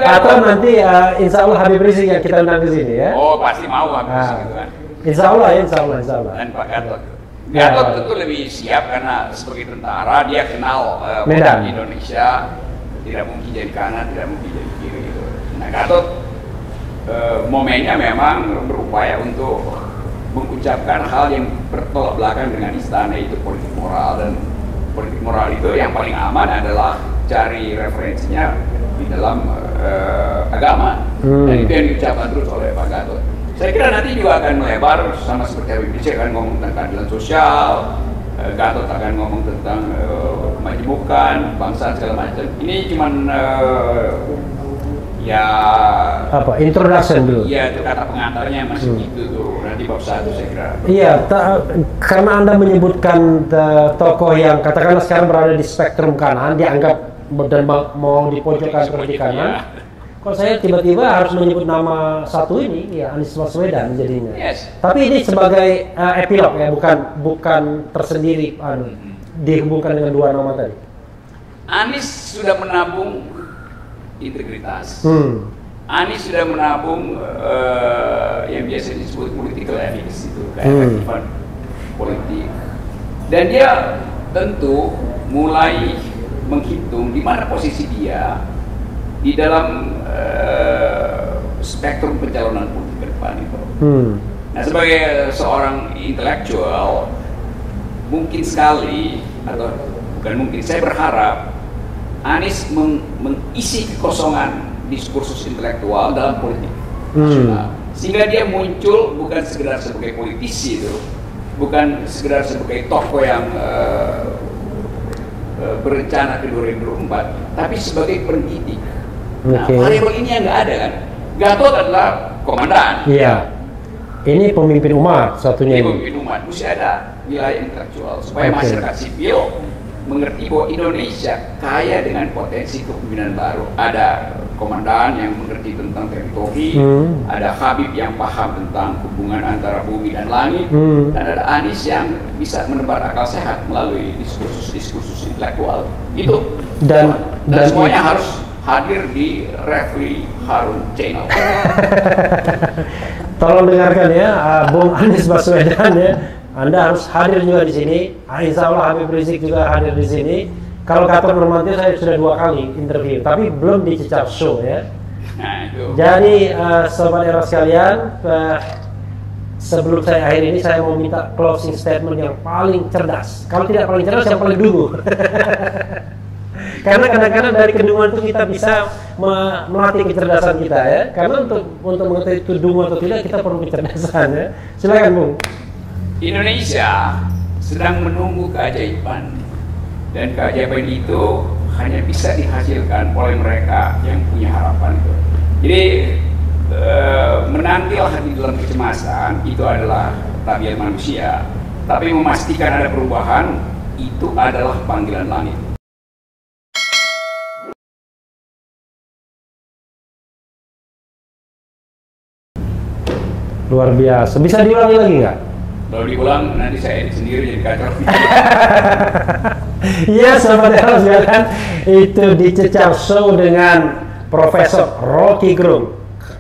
Speaker 2: Atau nanti insya Allah Habib Rizik yang kita undang ke sini ya.
Speaker 1: Oh, pasti mau Habib Rizik gitu kan.
Speaker 2: Insya Allah.
Speaker 1: Dan Pak Gatot. Gatot tentu lebih siap karena sebagai tentara dia kenal Medan Indonesia, tidak mungkin jadi kanan, tidak mungkin jadi kiri gitu. Nah, Gatot momennya memang berupaya untuk mengucapkan hal yang bertolak belakang dengan istana, itu politik moral, dan politik moral itu yang paling aman adalah cari referensinya di dalam agama. Dan itu yang diucapkan terus oleh Pak Gatot. Saya kira nanti juga akan melebar, sama seperti Habib Rizik akan ngomong tentang keadilan sosial, Gatot akan ngomong tentang kemajemukan, bangsa segala macam. Ini cuman
Speaker 2: introduction dulu.
Speaker 1: Iya, itu kata pengantarnya masih gitu tuh. Nanti bab 1 saya kira.
Speaker 2: Iya, karena Anda menyebutkan tokoh yang katakanlah sekarang berada di spektrum kanan, dianggap dan mau dipojokkan seperti kanan. Kok saya tiba-tiba harus menyebut nama satu ini, ya Anies Baswedan jadinya. Tapi ini sebagai epilog ya, bukan tersendiri dihubungkan dengan dua nama tadi.
Speaker 1: Anies sudah menabung integritas. Anies sudah menabung yang biasa disebut political ethics itu, keefektifan politik. Dan dia tentu mulai menghitung di mana posisi dia di dalam spektrum pencalonan politik ke depan itu. Nah, sebagai seorang intelektual, mungkin sekali, atau bukan mungkin, saya berharap Anies mengisi kekosongan diskursus intelektual dalam politik nasional, sehingga dia muncul bukan sekedar sebagai politisi itu, bukan sekedar sebagai tokoh yang berencana ke 2024, tapi sebagai pendidik. Nah, variabel ini yang nggak ada kan. Gatot adalah komandan.
Speaker 2: Iya. Ini pemimpin umat satunya ini.
Speaker 1: Pemimpin umat, mesti ada wilayah intelektual supaya masyarakat sipil mengerti bahwa Indonesia kaya dengan potensi kepemimpinan baru. Ada komandan yang mengerti tentang teknologi, ada Habib yang paham tentang hubungan antara bumi dan langit, dan ada Anies yang bisa menebar akal sehat melalui diskursus intelektual. Itu dan semuanya harus hadir di Refli Harun Channel.
Speaker 2: Tolong dengarkan ya, Bung Anies Baswedan ya. Anda harus hadir juga di sini. Insya Allah Habib Rizik juga hadir di sini. Kalau Gatot Nurmantio saya sudah 2 kali interview, tapi belum di Cecap Show ya. Jadi sobat era sekalian, sebelum saya akhir ini saya mau minta closing statement yang paling cerdas. Kalau tidak paling cerdas, yang paling dungu. Karena kadang-kadang dari kedunguan itu kita bisa melatih kecerdasan kita ya. Karena untuk mengetahui itu dungu atau tidak, kita perlu kecerdasan ya. Silakan Bung.
Speaker 1: Indonesia sedang menunggu keajaiban, dan keajaiban itu hanya bisa dihasilkan oleh mereka yang punya harapan itu. Jadi menantilah di dalam kecemasan itu adalah tabiat manusia, tapi memastikan ada perubahan itu adalah panggilan langit.
Speaker 2: Luar biasa. Bisa diulangi lagi nggak?
Speaker 1: Kalau diulang nanti saya edit sendiri jadi kacau.
Speaker 2: Iya, sobat era sekalian, itu di Cecap Show dengan Profesor Rocky Gerung.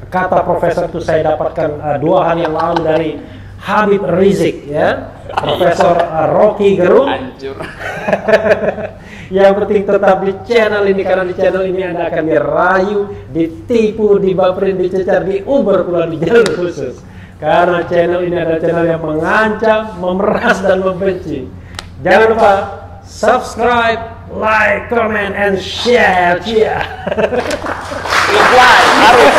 Speaker 2: Kata profesor itu saya dapatkan 2 hari yang lalu dari Habib Rizik ya. Profesor Rocky Gerung.
Speaker 1: Hancur.
Speaker 2: Yang penting tetap di channel ini, karena di channel ini Anda akan dirayu, ditipu, dibaperin, dicecar, diuber pula di jalur khusus. Karena channel ini adalah channel yang mengancam, memeras, dan membenci. Jangan lupa subscribe, like, comment, and share. Like, harus.